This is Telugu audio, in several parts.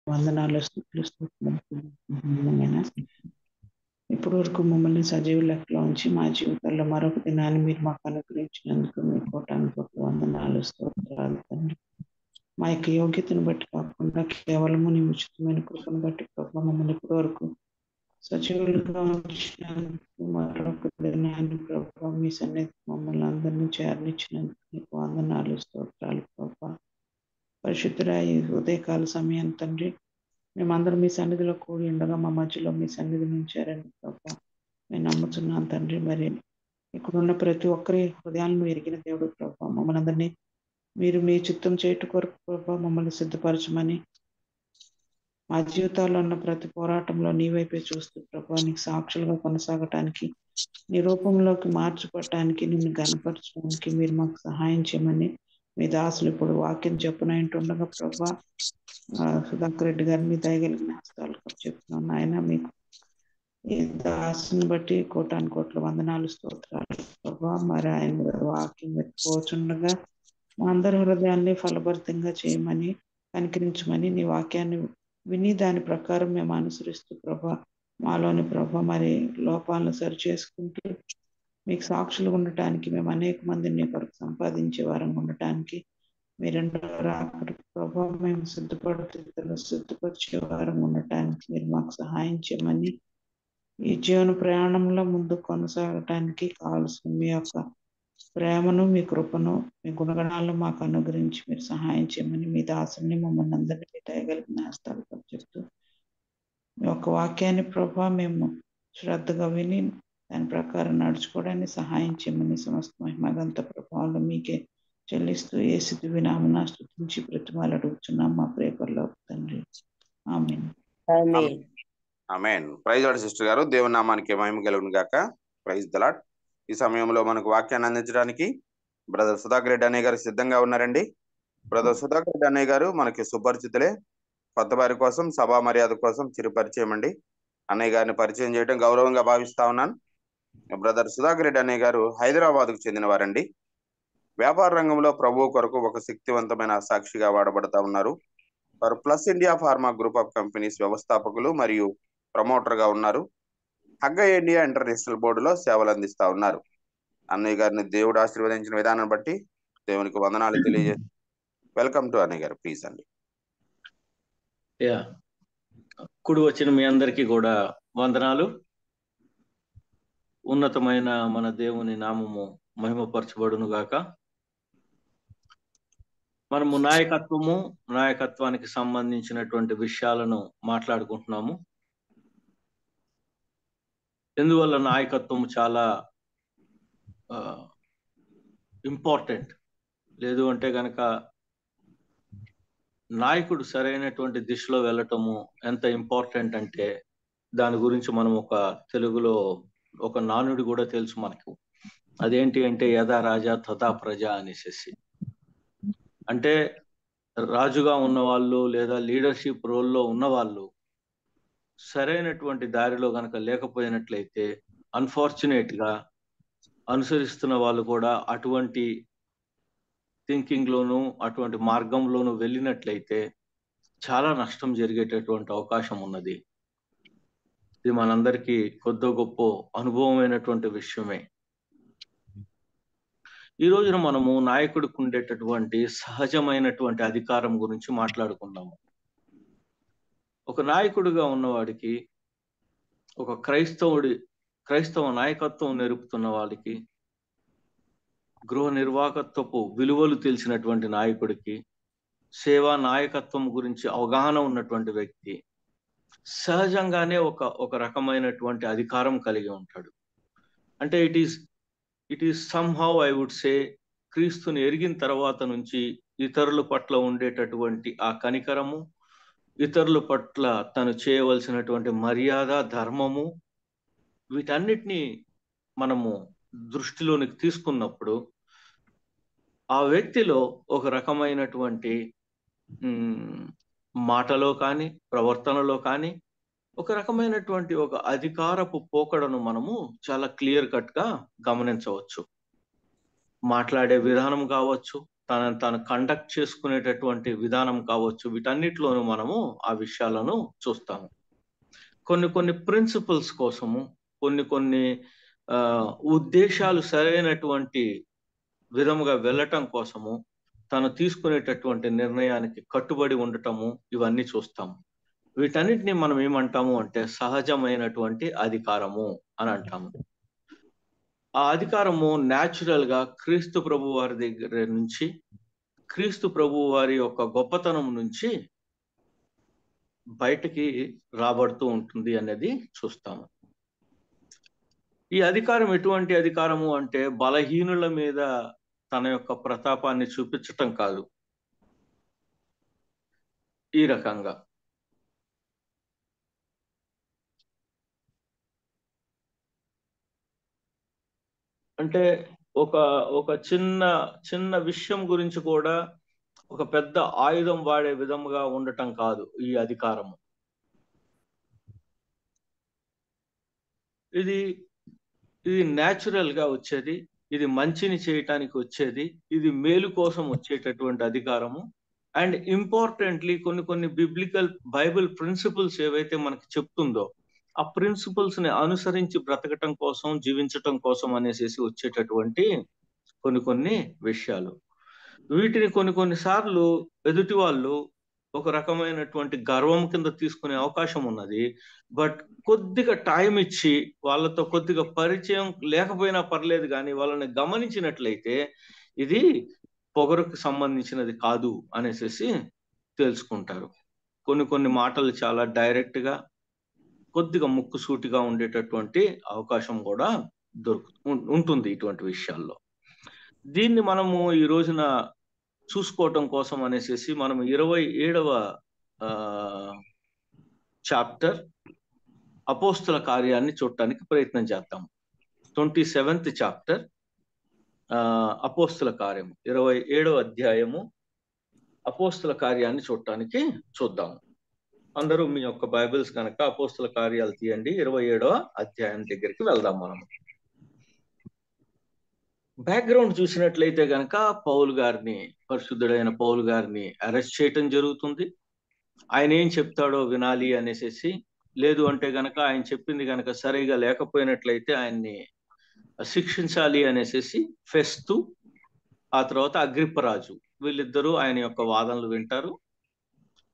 వందనాలు స్తుతులు స్తోత్రాలు. ఇప్పటి వరకు మమ్మల్ని సజీవ లెక్కలో ఉంచి మా జీవితాల్లో మరొక దినాన్ని మీరు మాకు అనుగ్రహించినందుకు మీ కోటాను వందనాలు స్తోత్రాలు తండ్రి. మా యొక్క యోగ్యతను బట్టి కాకుండా కేవలము నీ ఉచితమైన కృపను బట్టి ప్రభావ మమ్మల్ని ఇప్పటి వరకు సజీవులుగా ఉంచినందుకు మరొక దినాన్ని ప్రభావ మీ సన్నిధి మమ్మల్ని అందరినీ చేర్నిచ్చినందుకు మీకు వందనాలు స్తోత్రాలు ప్రభావ. పరిశుద్ధుడా ఈ ఉదయకాల సమయం తండ్రి మేమందరం మీ సన్నిధిలో కూడి ఉండగా మా మధ్యలో మీ సన్నిధి నుంచారని ప్రభావ నేను నమ్ముతున్నాను తండ్రి. మరి ఇక్కడున్న ప్రతి ఒక్కరి హృదయాలను ఎరిగిన దేవుడు ప్రభావ మమ్మల్ని అందరినీ మీరు మీ చిత్తం చేయట కొరకు ప్రభావ మమ్మల్ని సిద్ధపరచమని మా జీవితాల్లో ఉన్న ప్రతి పోరాటంలో నీ వైపే చూస్తూ ప్రభావ నీకు సాక్షులుగా కొనసాగటానికి నీ రూపంలోకి మార్చిపట్టడానికి నిన్ను గనపరచడానికి మీరు మాకు సహాయం చేయమని మీ దాసులు ఇప్పుడు వాక్యం చెప్పునైంటుండగా ప్రభా సుధాకర్ రెడ్డి గారు మీ దయగలిగిన హస్తాలు చెప్తున్నాను ఆయన మీకు ఈ దాసుని బట్టి కోటాను కోట్ల వందనాలు స్తోత్రాలు ప్రభా. మరి ఆయన వాక్యం పెట్టుకోవచ్చుండగా మా అందరి హృదయాన్ని ఫలభరితంగా చేయమని కనికరించమని నీ వాక్యాన్ని విని దాని ప్రకారం మేము అనుసరిస్తూ ప్రభా మాలోని ప్రభా మరి లోపాలను సరి చేసుకుంటూ మీకు సాక్షులు ఉండటానికి మేము అనేక మందిని నీ కొరకు సంపాదించే వారంగా ఉండటానికి మీరంటే ప్రభావ మేము సిద్ధపరిచే వారం ఉండటానికి మీరు మాకు సహాయం చేయమని ఈ జీవన ప్రయాణంలో ముందు కొనసాగటానికి కావాల్సిన మీ యొక్క ప్రేమను మీ కృపను మీ గుణగణాలను మాకు అనుగ్రహించి మీరు సహాయం చేయమని మీ దాసుని మమ్మల్ని అందరినీ మీ దయగలిగిన హస్తాలు చెప్తూ మీ యొక్క వాక్యాన్ని ప్రభావ మేము శ్రద్ధగా విని దాని ప్రకారం నడుచుకోవడానికి సహాయం చేయమని సమస్త మహిమగంత ప్రభావాలు మీకే చెల్లిస్తూ యేసు వినామమున స్తుతించి ప్రతిమాలు అడుగుతున్నాం మా ప్రేమలో తండ్రి. ఆమేన్. ఆమేన్. ప్రైజ్ లార్డ్ సిస్టర్ గారు, దేవుని నామానికి మహిమ కలుగును గాక. Praise the Lord. ఈ సమయంలో మనకు వాక్యాన్ని అందించడానికి బ్రదర్ సుధాకర్ రెడ్డి అన్నయ్య గారు సిద్ధంగా ఉన్నారండి. బ్రదర్ సుధాకర్ రెడ్డి అన్నయ్య గారు మనకి సుపరిచితులే. కొత్త వారి కోసం సభా మర్యాద కోసం చిరు పరిచయం అండి. అన్నయ్య గారిని పరిచయం చేయడం గౌరవంగా భావిస్తా ఉన్నాను. బ్రదర్ సుధాకర్ రెడ్డి అన్నయ్య గారు హైదరాబాద్కు చెందిన వారండి. వ్యాపార రంగంలో ప్రభువు కొరకు ఒక శక్తివంతమైన సాక్షిగా వాడబడతా ఉన్నారు. వారు plus India pharma group of companies వ్యవస్థాపకులు మరియు ప్రమోటర్ గా ఉన్నారు. హగ్గ ఇండియా ఇంటర్నేషనల్ బోర్డులో సేవలు అందిస్తా ఉన్నారు. అన్నయ్య గారిని దేవుడు ఆశీర్వదించిన విధానం బట్టి దేవునికి వందనాలు తెలియజేసి వెల్కమ్ టు అన్నయ్య గారు, ప్లీజ్ అండి. కుడి వచ్చిన మీ అందరికీ కూడా వందనాలు. ఉన్నతమైన మన దేవుని నామము మహిమపరచబడును గాక. మనము నాయకత్వానికి సంబంధించినటువంటి విషయాలను మాట్లాడుకుంటున్నాము. ఎందువల్ల నాయకత్వం చాలా ఇంపార్టెంట్. లేదు అంటే గనక నాయకుడు సరైనటువంటి దిశలో వెళ్ళటము ఎంత ఇంపార్టెంట్ అంటే దాని గురించి మనం ఒక తెలుగులో ఒక నానుడి కూడా తెలుసు మనకు. అదేంటి అంటే యథా రాజా తథా ప్రజ అనేసి. అంటే రాజుగా ఉన్నవాళ్ళు లేదా లీడర్షిప్ రోల్లో ఉన్నవాళ్ళు సరైనటువంటి దారిలో గనక లేకపోయినట్లయితే అన్ఫార్చునేట్ గా అనుసరిస్తున్న వాళ్ళు కూడా అటువంటి థింకింగ్ లోను అటువంటి మార్గంలోనూ వెళ్ళినట్లయితే చాలా నష్టం జరిగేటటువంటి అవకాశం ఉన్నది. ఇది మనందరికీ కొద్ది గొప్ప అనుభవమైనటువంటి విషయమే. ఈ రోజున మనము నాయకుడికి ఉండేటటువంటి సహజమైనటువంటి అధికారం గురించి మాట్లాడుకున్నాము. ఒక నాయకుడిగా ఉన్నవాడికి, ఒక క్రైస్తవ నాయకత్వం నేర్పుతున్న వాళ్ళకి, గృహ నిర్వాహకత్వపు విలువలు తెలిసినటువంటి నాయకుడికి, సేవా నాయకత్వం గురించి అవగాహన ఉన్నటువంటి వ్యక్తి సహజంగానే ఒక రకమైనటువంటి అధికారం కలిగి ఉంటాడు. అంటే it is somehow I would say క్రీస్తుని ఎరిగిన తర్వాత నుంచి ఇతరుల పట్ల ఉండేటటువంటి ఆ కనికరము, ఇతరుల పట్ల తను చేయవలసినటువంటి మర్యాద, ధర్మము, వీటన్నిటినీ మనము దృష్టిలోనికి తీసుకున్నప్పుడు ఆ వ్యక్తిలో ఒక రకమైనటువంటి మాటలో కానీ ప్రవర్తనలో కానీ ఒక రకమైనటువంటి ఒక అధికారపు పోకడను మనము చాలా క్లియర్ కట్ గా గమనించవచ్చు. మాట్లాడే విధానం కావచ్చు, తనను తాను కండక్ట్ చేసుకునేటటువంటి విధానం కావచ్చు, వీటన్నిటిలోనూ మనము ఆ విషయాలను చూస్తాము. కొన్ని ప్రిన్సిపల్స్ కోసము, కొన్ని ఉద్దేశాలు సరైనటువంటి విధముగా వెళ్ళటం కోసము తను తీసుకునేటటువంటి నిర్ణయానికి కట్టుబడి ఉండటము, ఇవన్నీ చూస్తాము. వీటన్నిటిని మనం ఏమంటాము అంటే సహజమైనటువంటి అధికారము అని అంటాము. ఆ అధికారము న్యాచురల్ గా క్రీస్తు ప్రభు వారి దగ్గర నుంచి, క్రీస్తు ప్రభు వారి యొక్క గొప్పతనం నుంచి బయటికి రాబడుతూ ఉంటుంది అనేది చూస్తాము. ఈ అధికారం ఎటువంటి అధికారము అంటే బలహీనుల మీద తన యొక్క ప్రతాపాన్ని చూపించటం కాదు. ఈ రకంగా అంటే ఒక చిన్న విషయం గురించి కూడా ఒక పెద్ద ఆయుధం వాడే విధముగా ఉండటం కాదు ఈ అధికారము. ఇది న్యాచురల్ గా వచ్చేది, ఇది మంచిని చేయటానికి వచ్చేది, ఇది మేలు కోసం వచ్చేటటువంటి అధికారము. అండ్ ఇంపార్టెంట్లీ కొన్ని బైబిల్ ప్రిన్సిపల్స్ ఏవైతే మనకి చెప్తుందో ఆ ప్రిన్సిపల్స్ ని అనుసరించి బ్రతకటం కోసం, జీవించటం కోసం అనేసి వచ్చేటటువంటి కొన్ని విషయాలు. వీటిని కొన్ని సార్లు ఎదుటి వాళ్ళు ఒక రకమైనటువంటి గర్వం కింద తీసుకునే అవకాశం ఉన్నది. బట్ కొద్దిగా టైం ఇచ్చి వాళ్ళతో కొద్దిగా పరిచయం లేకపోయినా పర్లేదు, కానీ వాళ్ళని గమనించినట్లయితే ఇది పొగరుకు సంబంధించినది కాదు అనేసి తెలుసుకుంటారు. కొన్ని మాటలు చాలా డైరెక్ట్ గా, కొద్దిగా ముక్కుసూటిగా ఉండేటటువంటి అవకాశం కూడా ఉంటుంది ఇటువంటి విషయాల్లో. దీన్ని మనము ఈ రోజున చూసుకోవటం కోసం అనేసి మనం 27వ చాప్టర్ అపోస్తుల కార్యాన్ని చూడటానికి ప్రయత్నం చేద్దాం. 27th చాప్టర్ అపోస్తుల కార్యం, 27వ అధ్యాయము అపోస్తుల కార్యాన్ని చూద్దాము. అందరూ మీ యొక్క బైబిల్స్ కనుక అపోస్తుల కార్యాలు తీయండి, 27వ అధ్యాయం దగ్గరికి వెళ్దాం. మనము బ్యాక్గ్రౌండ్ చూసినట్లయితే కనుక పరిశుద్ధుడైన పౌలు గారిని అరెస్ట్ చేయటం జరుగుతుంది. ఆయన ఏం చెప్తాడో వినాలి అనేసి, లేదు అంటే గనక ఆయన చెప్పింది గనక సరిగా లేకపోయినట్లయితే ఆయన్ని శిక్షించాలి అనేసి ఫెస్తు, ఆ తర్వాత అగ్రిప్పరాజు, వీళ్ళిద్దరూ ఆయన యొక్క వాదనలు వింటారు.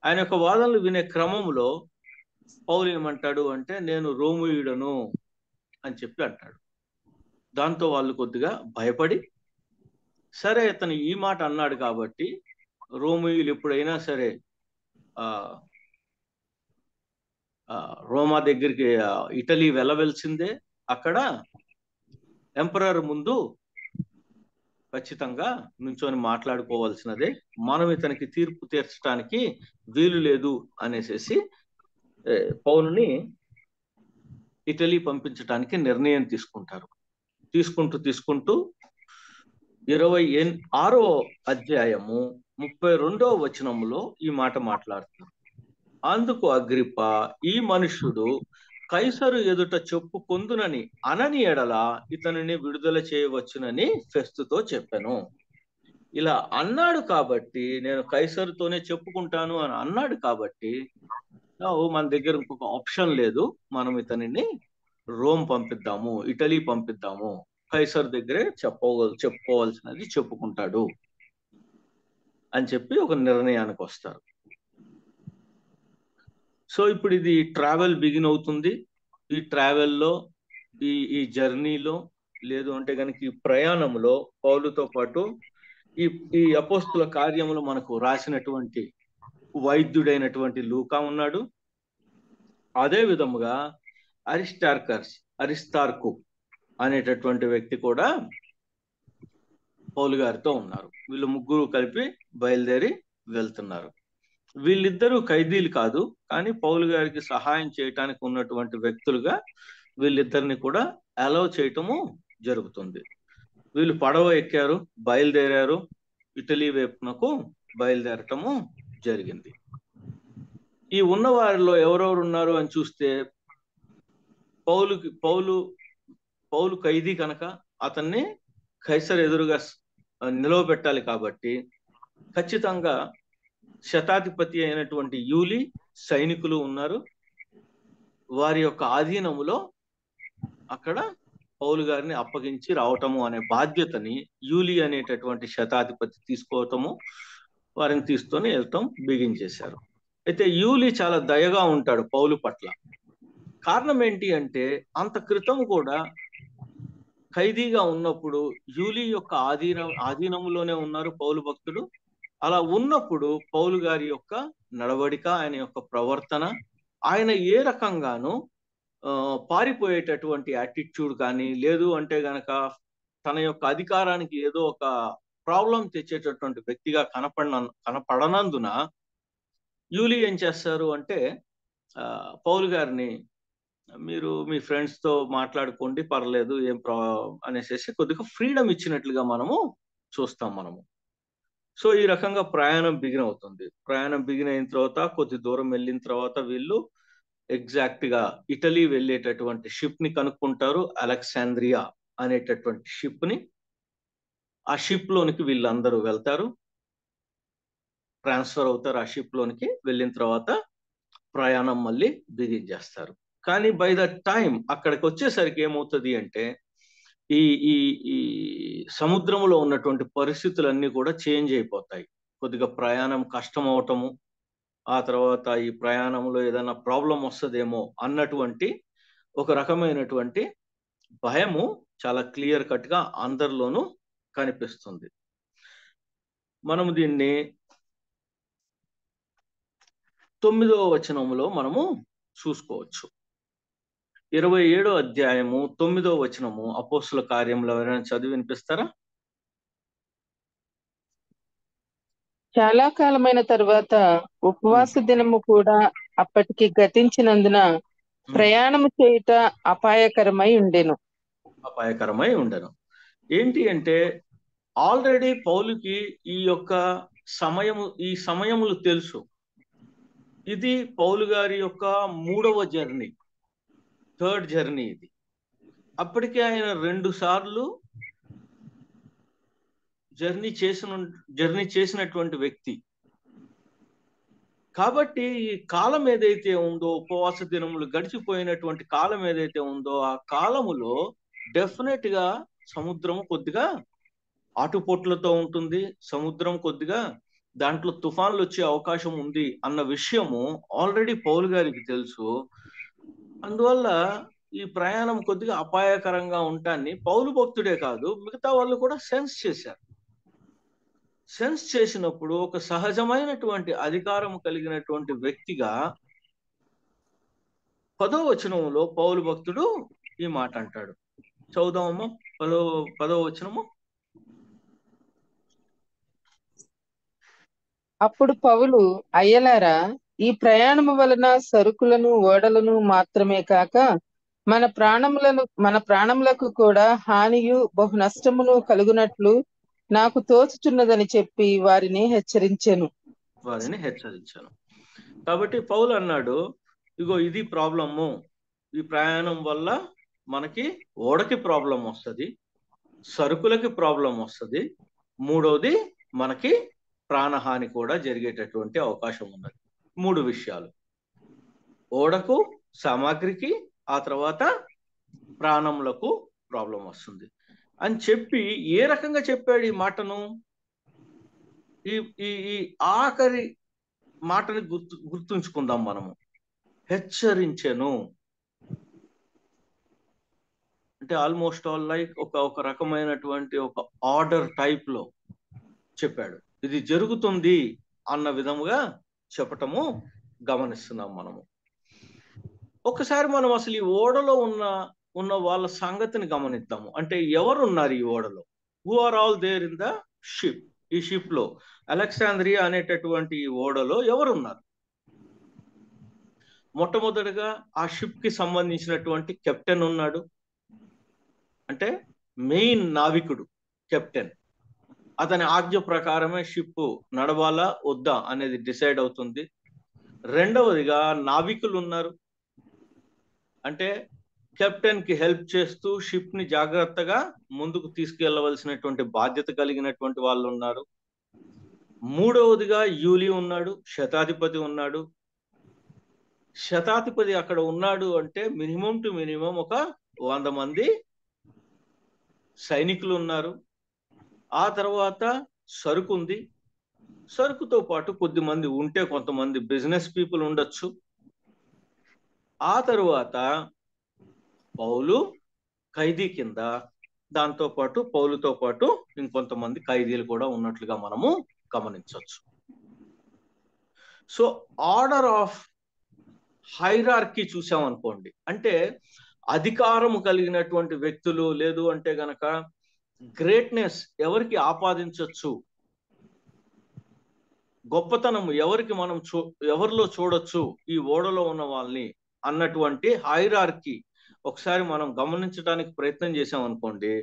ఆయన యొక్క వాదనలు వినే క్రమంలో పౌలు ఏమంటాడు అంటే, నేను రోమీయుడను అని చెప్పి అంటాడు. దాంతో వాళ్ళు కొద్దిగా భయపడి, సరే అతను ఈ మాట అన్నాడు కాబట్టి రోమీయులు ఎప్పుడైనా సరే రోమా దగ్గరికి, ఇటలీ వెళ్ళవలసిందే, అక్కడ ఎంపరర్ ముందు ఖచ్చితంగా నుంచొని మాట్లాడుకోవాల్సినదే, మనం ఇతనికి తీర్పు తీర్చడానికి వీలు లేదు అనేసి పౌలుని ఇటలీ పంపించడానికి నిర్ణయం తీసుకుంటూ 26వ అధ్యాయము 32వ వచనములో ఈ మాట మాట్లాడుతున్నారు. అందుకు అగ్రిప్ప, ఈ మనుష్యుడు కైసరు ఎదుట చెప్పుకొందునని అనని ఎడల ఇతనిని విడుదల చేయవచ్చునని ఫెస్తుతో చెప్పాను. ఇలా అన్నాడు కాబట్టి, నేను కైసరుతోనే చెప్పుకుంటాను అని అన్నాడు కాబట్టి మన దగ్గర ఇంకొక ఆప్షన్ లేదు, మనం ఇతనిని రోమ్ పంపిద్దాము, ఇటలీ పంపిద్దాము, కైసర్ దగ్గరే చెప్పుకోవాల్సినది చెప్పుకుంటాడు అని చెప్పి ఒక నిర్ణయానికి వస్తారు. సో ఇప్పుడు ఇది ట్రావెల్ బిగిన్ అవుతుంది. ఈ ట్రావెల్లో, ఈ జర్నీలో, లేదు అంటే కనుక ఈ ప్రయాణంలో పౌలుతో పాటు ఈ అపోస్తుల కార్యములు మనకు రాసినటువంటి వైద్యుడైనటువంటి లూకా ఉన్నాడు. అదే విధముగా అరిస్తార్కు అనేటటువంటి వ్యక్తి కూడా పౌలు గారితో ఉన్నారు. వీళ్ళు ముగ్గురు కలిపి బయలుదేరి వెళ్తున్నారు. వీళ్ళిద్దరూ ఖైదీలు కాదు, కానీ పౌలు గారికి సహాయం చేయటానికి ఉన్నటువంటి వ్యక్తులుగా వీళ్ళిద్దరిని కూడా అలౌ చేయటము జరుగుతుంది. వీళ్ళు పడవ ఎక్కారు, బయలుదేరారు, ఇటలీ వైపునకు బయలుదేరటము జరిగింది. ఈ ఉన్న వారిలో ఎవరెవరు ఉన్నారు అని చూస్తే, పౌలు ఖైదీ కనుక అతన్ని కైసర్ ఎదురుగా నిలవబెట్టాలి కాబట్టి ఖచ్చితంగా శతాధిపతి అయినటువంటి యూలి సైనికులు ఉన్నారు. వారి యొక్క ఆధీనములో అక్కడ పౌలు గారిని అప్పగించి రావటము అనే బాధ్యతని యూలి అనేటటువంటి శతాధిపతి తీసుకోవటము, వారిని తీసుకొని వెళ్ళటం బిగించేశారు. అయితే యూలి చాలా దయగా ఉంటాడు పౌలు పట్ల. కారణం ఏంటి అంటే, అంత క్రితం కూడా ఖైదీగా ఉన్నప్పుడు యూలి యొక్క ఆధీనములోనే ఉన్నారు పౌలు భక్తుడు. అలా ఉన్నప్పుడు పౌలు గారి యొక్క నడవడిక, ఆయన యొక్క ప్రవర్తన, ఆయన ఏ రకంగానూ పారిపోయేటటువంటి యాటిట్యూడ్ కానీ, లేదు అంటే గనక తన యొక్క అధికారానికి ఏదో ఒక ప్రాబ్లం తెచ్చేటటువంటి వ్యక్తిగా కనపడనందున యూలి ఏం చేస్తారు అంటే, పౌలు గారిని మీరు మీ ఫ్రెండ్స్ తో మాట్లాడుకోండి, పర్లేదు, అనేసి కొద్దిగా ఫ్రీడమ్ ఇచ్చినట్లుగా మనము చూస్తాం. సో ఈ రకంగా ప్రయాణం బిగిన్ అవుతుంది. ప్రయాణం బిగిన్ అయిన తర్వాత కొద్ది దూరం వెళ్ళిన తర్వాత వీళ్ళు ఎగ్జాక్ట్ గా ఇటలీ వెళ్ళేటటువంటి షిప్ ని కనుక్కుంటారు. అలెగ్జాండ్రియా అనేటటువంటి షిప్ ని. ఆ షిప్ లోనికి వీళ్ళందరూ వెళ్తారు, ట్రాన్స్ఫర్ అవుతారు. ఆ షిప్ లోనికి వెళ్ళిన తర్వాత ప్రయాణం మళ్ళీ బిగిన్ చేస్తారు. కానీ బై ద టైం అక్కడికి వచ్చేసరికి ఏమవుతుంది అంటే, ఈ ఈ ఈ సముద్రంలో ఉన్నటువంటి పరిస్థితులన్నీ కూడా చేంజ్ అయిపోతాయి. కొద్దిగా ప్రయాణం కష్టం అవటము, ఆ తర్వాత ఈ ప్రయాణంలో ఏదైనా ప్రాబ్లం వస్తుందేమో అన్నటువంటి ఒక రకమైనటువంటి భయము చాలా క్లియర్ కట్ గా అందరిలోనూ కనిపిస్తుంది. మనము దీన్ని 9వ వచనంలో మనము చూసుకోవచ్చు. 27వ అధ్యాయము 9వ వచనము అపోస్తుల కార్యంలో ఎవరైనా చదివి వినిపిస్తారా? చాలా కాలమైన తర్వాత ఉపవాస దినము కూడా అప్పటికి గతించినందున ప్రయాణము చేయుట అపాయకరమై ఉండెను. ఏంటి అంటే, ఆల్రెడీ పౌలుకి ఈ సమయములు తెలుసు. ఇది పౌలు గారి యొక్క 3వ జర్నీ, 3rd జర్నీ ఇది. అప్పటికే ఆయన 2 సార్లు జర్నీ చేసినటువంటి వ్యక్తి కాబట్టి, ఈ కాలం ఏదైతే ఉందో, ఉపవాస దినములు గడిచిపోయినటువంటి కాలం ఏదైతే ఉందో, ఆ కాలములో డెఫినెట్ గా సముద్రం కొద్దిగా ఆటుపోట్లతో ఉంటుంది. సముద్రం కొద్దిగా దాంట్లో తుఫాన్లు వచ్చే అవకాశం ఉంది అన్న విషయము ఆల్రెడీ పౌలు గారికి తెలుసు. అందువల్ల ఈ ప్రయాణం కొద్దిగా అపాయకరంగా ఉంటాన్ని పౌలు భక్తుడే కాదు, మిగతా వాళ్ళు కూడా సెన్స్ చేశారు. సెన్స్ చేసినప్పుడు ఒక సహజమైనటువంటి అధికారం కలిగినటువంటి వ్యక్తిగా 10వ వచనంలో పౌలు భక్తుడు ఈ మాట అంటాడు. చదువుదామమ్మా 10వ వచనము. అప్పుడు పౌలు, అయ్యలారా, ఈ ప్రయాణము వలన సరుకులను ఓడలను మాత్రమే కాక మన ప్రాణములకు కూడా హానియు బహు నష్టమును కలుగునట్లు నాకు తోచుచున్నదని చెప్పి వారిని హెచ్చరించాను. కాబట్టి పౌలు అన్నాడు, ఇగో ఇది ప్రాబ్లము. ఈ ప్రయాణం వల్ల మనకి ఓడకి ప్రాబ్లం వస్తుంది, సరుకులకి ప్రాబ్లం వస్తుంది, 3వది మనకి ప్రాణహాని కూడా జరిగేటటువంటి అవకాశం ఉన్నది. 3 విషయాలు: ఓడకు, సామాగ్రికి, ఆ తర్వాత ప్రాణములకు ప్రాబ్లం వస్తుంది అని చెప్పి ఏ రకంగా చెప్పాడు ఈ మాటను? ఈ ఆఖరి మాటని గుర్తుంచుకుందాం మనము. హెచ్చరించెను అంటే ఆల్మోస్ట్ ఆల్ లైక్ ఒక రకమైనటువంటి ఒక ఆర్డర్ టైప్ లో చెప్పాడు. ఇది జరుగుతుంది అన్న విధముగా చెప్పటము గమనిస్తున్నాం మనము. ఒకసారి మనం అసలు ఈ ఓడలో ఉన్న వాళ్ళ సంగతిని గమనిద్దాము. అంటే ఎవరున్నారు ఈ ఓడలో? Who are all there in the ship? ఈ షిప్ లో, అలెగ్జాండ్రియా అనేటటువంటి ఈ ఓడలో ఎవరున్నారు? మొట్టమొదటిగా ఆ షిప్ కి సంబంధించినటువంటి కెప్టెన్ ఉన్నాడు. అంటే మెయిన్ నావికుడు కెప్టెన్. అతని ఆజ్ఞ ప్రకారమే షిప్ నడవాలా వద్దా అనేది డిసైడ్ అవుతుంది. రెండవదిగా నావికులు ఉన్నారు. అంటే కెప్టెన్ కి హెల్ప్ చేస్తూ షిప్ ని జాగ్రత్తగా ముందుకు తీసుకెళ్లవలసినటువంటి బాధ్యత కలిగినటువంటి వాళ్ళు ఉన్నారు. మూడవదిగా యూలి ఉన్నాడు, శతాధిపతి ఉన్నాడు. శతాధిపతి అక్కడ ఉన్నాడు అంటే మినిమం టు మినిమం ఒక 100 మంది సైనికులు ఉన్నారు. ఆ తర్వాత సరుకు ఉంది. సరుకుతో పాటు కొద్దిమంది ఉంటే కొంతమంది బిజినెస్ పీపుల్ ఉండొచ్చు. ఆ తరువాత పౌలు ఖైదీ కింద, దాంతో పాటు పౌలుతో పాటు ఇంకొంతమంది ఖైదీలు కూడా ఉన్నట్లుగా మనము గమనించవచ్చు. సో ఆర్డర్ ఆఫ్ హైరార్కీ చూసామనుకోండి, అంటే అధికారము కలిగినటువంటి వ్యక్తులు, లేదు అంటే గనక గ్రేట్నెస్ ఎవరికి ఆపాదించవచ్చు, గొప్పతనం ఎవరికి మనం ఎవరిలో చూడొచ్చు ఈ ఓడలో ఉన్న వాళ్ళని అన్నటువంటి హైరార్కీ ఒకసారి మనం గమనించడానికి ప్రయత్నం చేసాం అనుకోండి,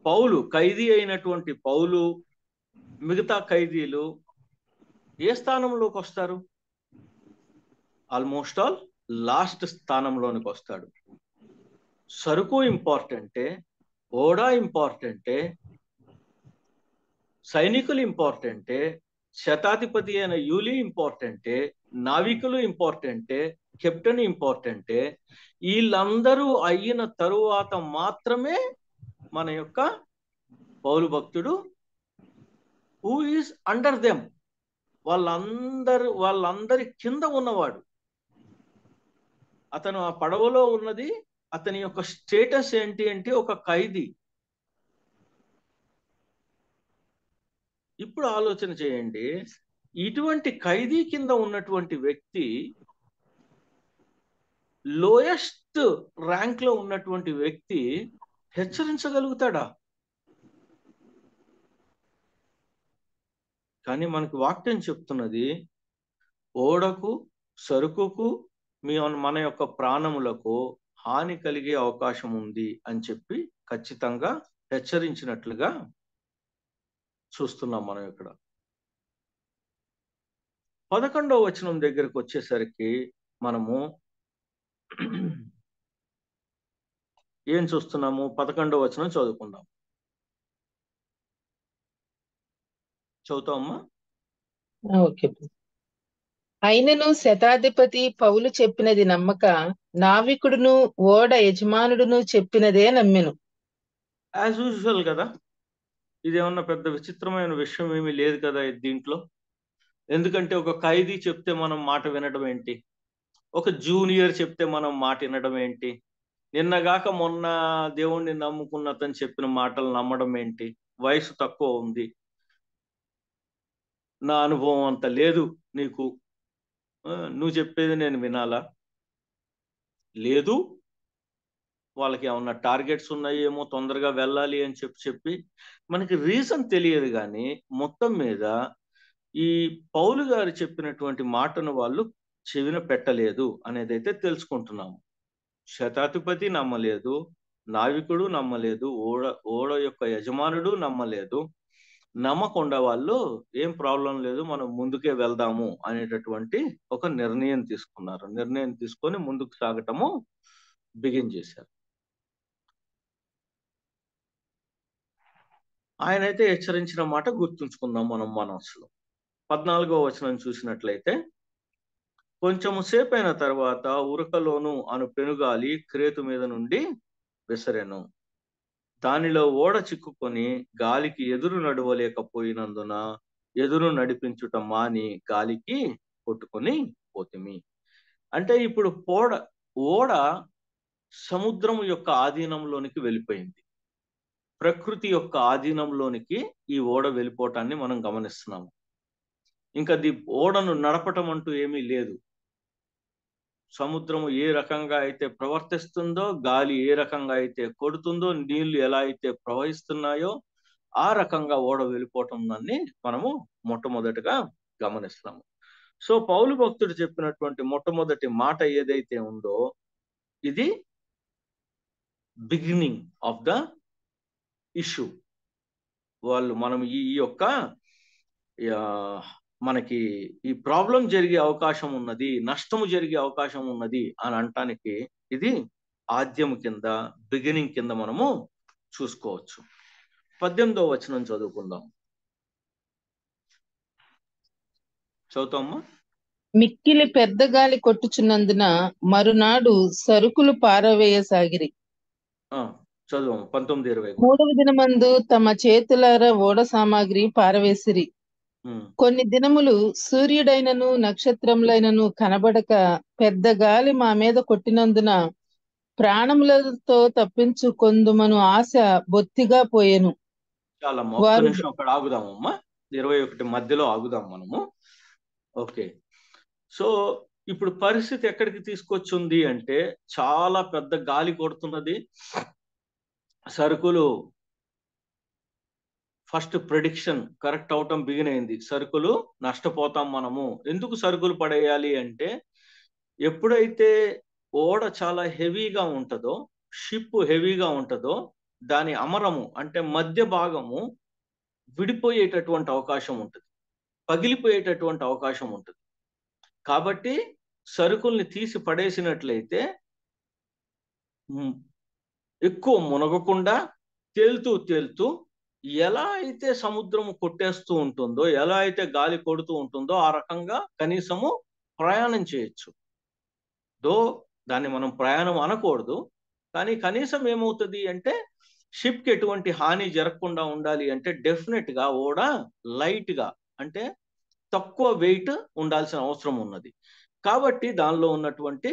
పౌలు ఖైదీ అయినటువంటి పౌలు మిగతా ఖైదీలు ఏ స్థానంలోకి వస్తారు? ఆల్మోస్ట్ ఆల్ లాస్ట్ స్థానంలోనికి వస్తాడు. సరుకు ఇంపార్టెంటే, ఓడ ఇంపార్టెంటే, సైనికులు ఇంపార్టెంటే, శతాధిపతి అయిన యూలి ఇంపార్టెంటే, నావికులు ఇంపార్టెంటే, కెప్టెన్ ఇంపార్టెంటే. వీళ్ళందరూ అయిన తరువాత మాత్రమే మన యొక్క పౌలు భక్తుడు హూ ఈజ్ అండర్ దెమ్, వాళ్ళందరి కింద ఉన్నవాడు. అతను ఆ పడవలో ఉన్నది, అతని యొక్క స్టేటస్ ఏంటి అంటే ఒక ఖైదీ. ఇప్పుడు ఆలోచన చేయండి, ఇటువంటి ఖైదీ కింద ఉన్నటువంటి వ్యక్తి, లోయెస్ట్ ర్యాంక్ లో ఉన్నటువంటి వ్యక్తి హెచ్చరించగలుగుతాడా? కానీ మనకి వాక్యం చెప్తున్నది, ఓడకు, సరుకుకు, మన యొక్క ప్రాణములకు హాని కలిగే అవకాశం ఉంది అని చెప్పి ఖచ్చితంగా హెచ్చరించినట్లుగా చూస్తున్నాం మనం ఇక్కడ. 11వ వచనం దగ్గరకు వచ్చేసరికి మనము ఏం చూస్తున్నాము? 11వ వచనం చదువుకుందాం. చదువుతామమ్మా? ఓకే. అయినను శతాధిపతి పౌలు చెప్పినది నమ్మక, నావికుడును ఓడ యజమానుడును చెప్పినదే నమ్మెను. యాజ్ యూజువల్ కదా, ఇదేమన్నా పెద్ద విచిత్రమైన విషయం ఏమీ లేదు కదా దీంట్లో. ఎందుకంటే ఒక ఖైదీ చెప్తే మనం మాట వినడం ఏంటి? ఒక జూనియర్ చెప్తే మనం మాట వినడం ఏంటి? నిన్నగాక మొన్న దేవుణ్ణి నమ్ముకున్న అతను చెప్పిన మాటలు నమ్మడం ఏంటి? వయసు తక్కువ ఉంది, నా అనుభవం అంత లేదు నీకు, నువ్వు చెప్పేది నేను వినాలా? లేదు, వాళ్ళకి ఏమన్నా టార్గెట్స్ ఉన్నాయేమో, తొందరగా వెళ్ళాలి అని చెప్పి మనకి రీజన్ తెలియదు. కానీ మొత్తం మీద ఈ పౌలు గారు చెప్పినటువంటి మాటను వాళ్ళు చెవిన పెట్టలేదు అనేది అయితే తెలుసుకుంటున్నాము. శతాధిపతి నమ్మలేదు, నావికుడు నమ్మలేదు, ఓడ యొక్క యజమానుడు నమ్మలేదు. నమ్మకుండా వాళ్ళు ఏం ప్రాబ్లం లేదు, మనం ముందుకే వెళ్దాము అనేటటువంటి ఒక నిర్ణయం తీసుకున్నారు. నిర్ణయం తీసుకొని ముందుకు సాగటము బిగిన్ చేశారు. ఆయనైతే హెచ్చరించిన మాట గుర్తుంచుకుందాం మనం మనసులో. 14వ వచనం చూసినట్లయితే, కొంచెము సేపు అయిన తర్వాత ఉరకలోను అను పెనుగాలి క్రేతు మీద నుండి విసరెను. దానిలో ఓడ చిక్కుకొని గాలికి ఎదురు నడవలేకపోయినందున ఎదురు నడిపించుట మాని గాలికి కొట్టుకొని పోతిమి. అంటే ఇప్పుడు ఓడ సముద్రం యొక్క ఆధీనంలోనికి వెళ్ళిపోయింది. ప్రకృతి యొక్క ఆధీనంలోనికి ఈ ఓడ వెళ్ళిపోవటాన్ని మనం గమనిస్తున్నాము. ఇంకా ఓడను నడపటం అంటూ ఏమీ లేదు. సముద్రము ఏ రకంగా అయితే ప్రవర్తిస్తుందో, గాలి ఏ రకంగా అయితే కొడుతుందో, నీళ్లు ఎలా అయితే ప్రవహిస్తున్నాయో ఆ రకంగా ఓడ వెళ్ళిపోవటం దాన్ని మనము మొట్టమొదటిగా గమనిస్తున్నాము. సో పౌలు భక్తుడు చెప్పినటువంటి మొట్టమొదటి మాట ఏదైతే ఉందో, ఇది బిగినింగ్ ఆఫ్ ద ఇష్యూ. మనం ఈ యొక్క మనకి ఈ ప్రాబ్లం జరిగే అవకాశం ఉన్నది, నష్టము జరిగే అవకాశం ఉన్నది అని అనటానికి ఇది ఆద్యం కింద, బిగినింగ్ కింద మనము చూసుకోవచ్చు. 18వ వచనం చదువుకుందాం. చదువుతామా? మిక్కిలి పెద్ద గాలి కొట్టుచున్నందున మరునాడు సరుకులు పారవేయసాగిరి. చదువు 19, 20 కూడా. 3వ దినమందు తమ చేతులారా ఓడ సామాగ్రి పారవేసిరి. కొన్ని దినములు సూర్యుడైనను నక్షత్రములైనను కనబడక పెద్ద గాలి మా మీద కొట్టినందున ప్రాణములతో తప్పించుకొందుమను ఆశ బొత్తిగా పోయెను. చాలా ఒక్క నిమిషం అక్కడ ఆగుదామమ్మా. 21 మధ్యలో ఆగుదాం మనము. ఓకే, సో ఇప్పుడు పరిస్థితి ఎక్కడికి తీసుకొచ్చింది అంటే, చాలా పెద్ద గాలి కొడుతున్నది. సరుకులు ఫస్ట్ ప్రెడిక్షన్ కరెక్ట్ అవటం బిగిన్ అయింది. సరుకులు నష్టపోతాం మనము. ఎందుకు సరుకులు పడేయాలి అంటే, ఎప్పుడైతే ఓడ చాలా హెవీగా ఉంటుందో, షిప్ హెవీగా ఉంటుందో, దాని అమరము అంటే మధ్య భాగము విడిపోయేటటువంటి అవకాశం ఉంటుంది, పగిలిపోయేటటువంటి అవకాశం ఉంటుంది. కాబట్టి సరుకుల్ని తీసి పడేసినట్లయితే ఎక్కువ మునగకుండా తేలుతూ ఎలా అయితే సముద్రము కొట్టేస్తూ ఉంటుందో, ఎలా అయితే గాలి కొడుతూ ఉంటుందో ఆ రకంగా కనీసము ప్రయాణం చేయొచ్చు. దాన్ని మనం ప్రయాణం అనకూడదు, కానీ కనీసం ఏమవుతుంది అంటే, షిప్కి ఎటువంటి హాని జరగకుండా ఉండాలి అంటే డెఫినెట్ గా ఓడ లైట్ గా అంటే తక్కువ వెయిట్ ఉండాల్సిన అవసరం ఉన్నది. కాబట్టి దానిలో ఉన్నటువంటి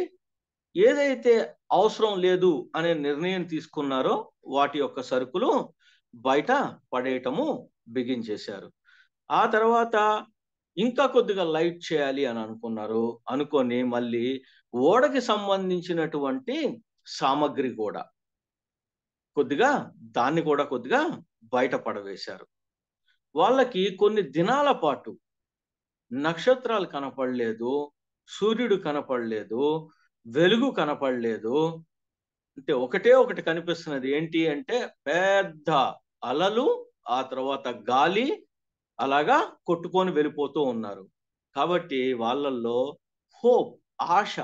ఏదైతే అవసరం లేదు అనే నిర్ణయం తీసుకున్నారో వాటి యొక్క సరుకులు బయట పడేయటము బిగించేశారు. ఆ తర్వాత ఇంకా కొద్దిగా లైట్ చేయాలి అని అనుకొని మళ్ళీ ఓడకి సంబంధించినటువంటి సామగ్రి కూడా దాన్ని కూడా కొద్దిగా బయట పడవేశారు. వాళ్ళకి కొన్ని దినాల పాటు నక్షత్రాలు కనపడలేదు, సూర్యుడు కనపడలేదు, వెలుగు కనపడలేదు. అంటే ఒకటి కనిపిస్తున్నది ఏంటి అంటే, పెద్ద అలలు, ఆ తర్వాత గాలి అలాగా కొట్టుకొని వెళ్ళిపోతూ ఉన్నారు. కాబట్టి వాళ్ళల్లో హోప్, ఆశ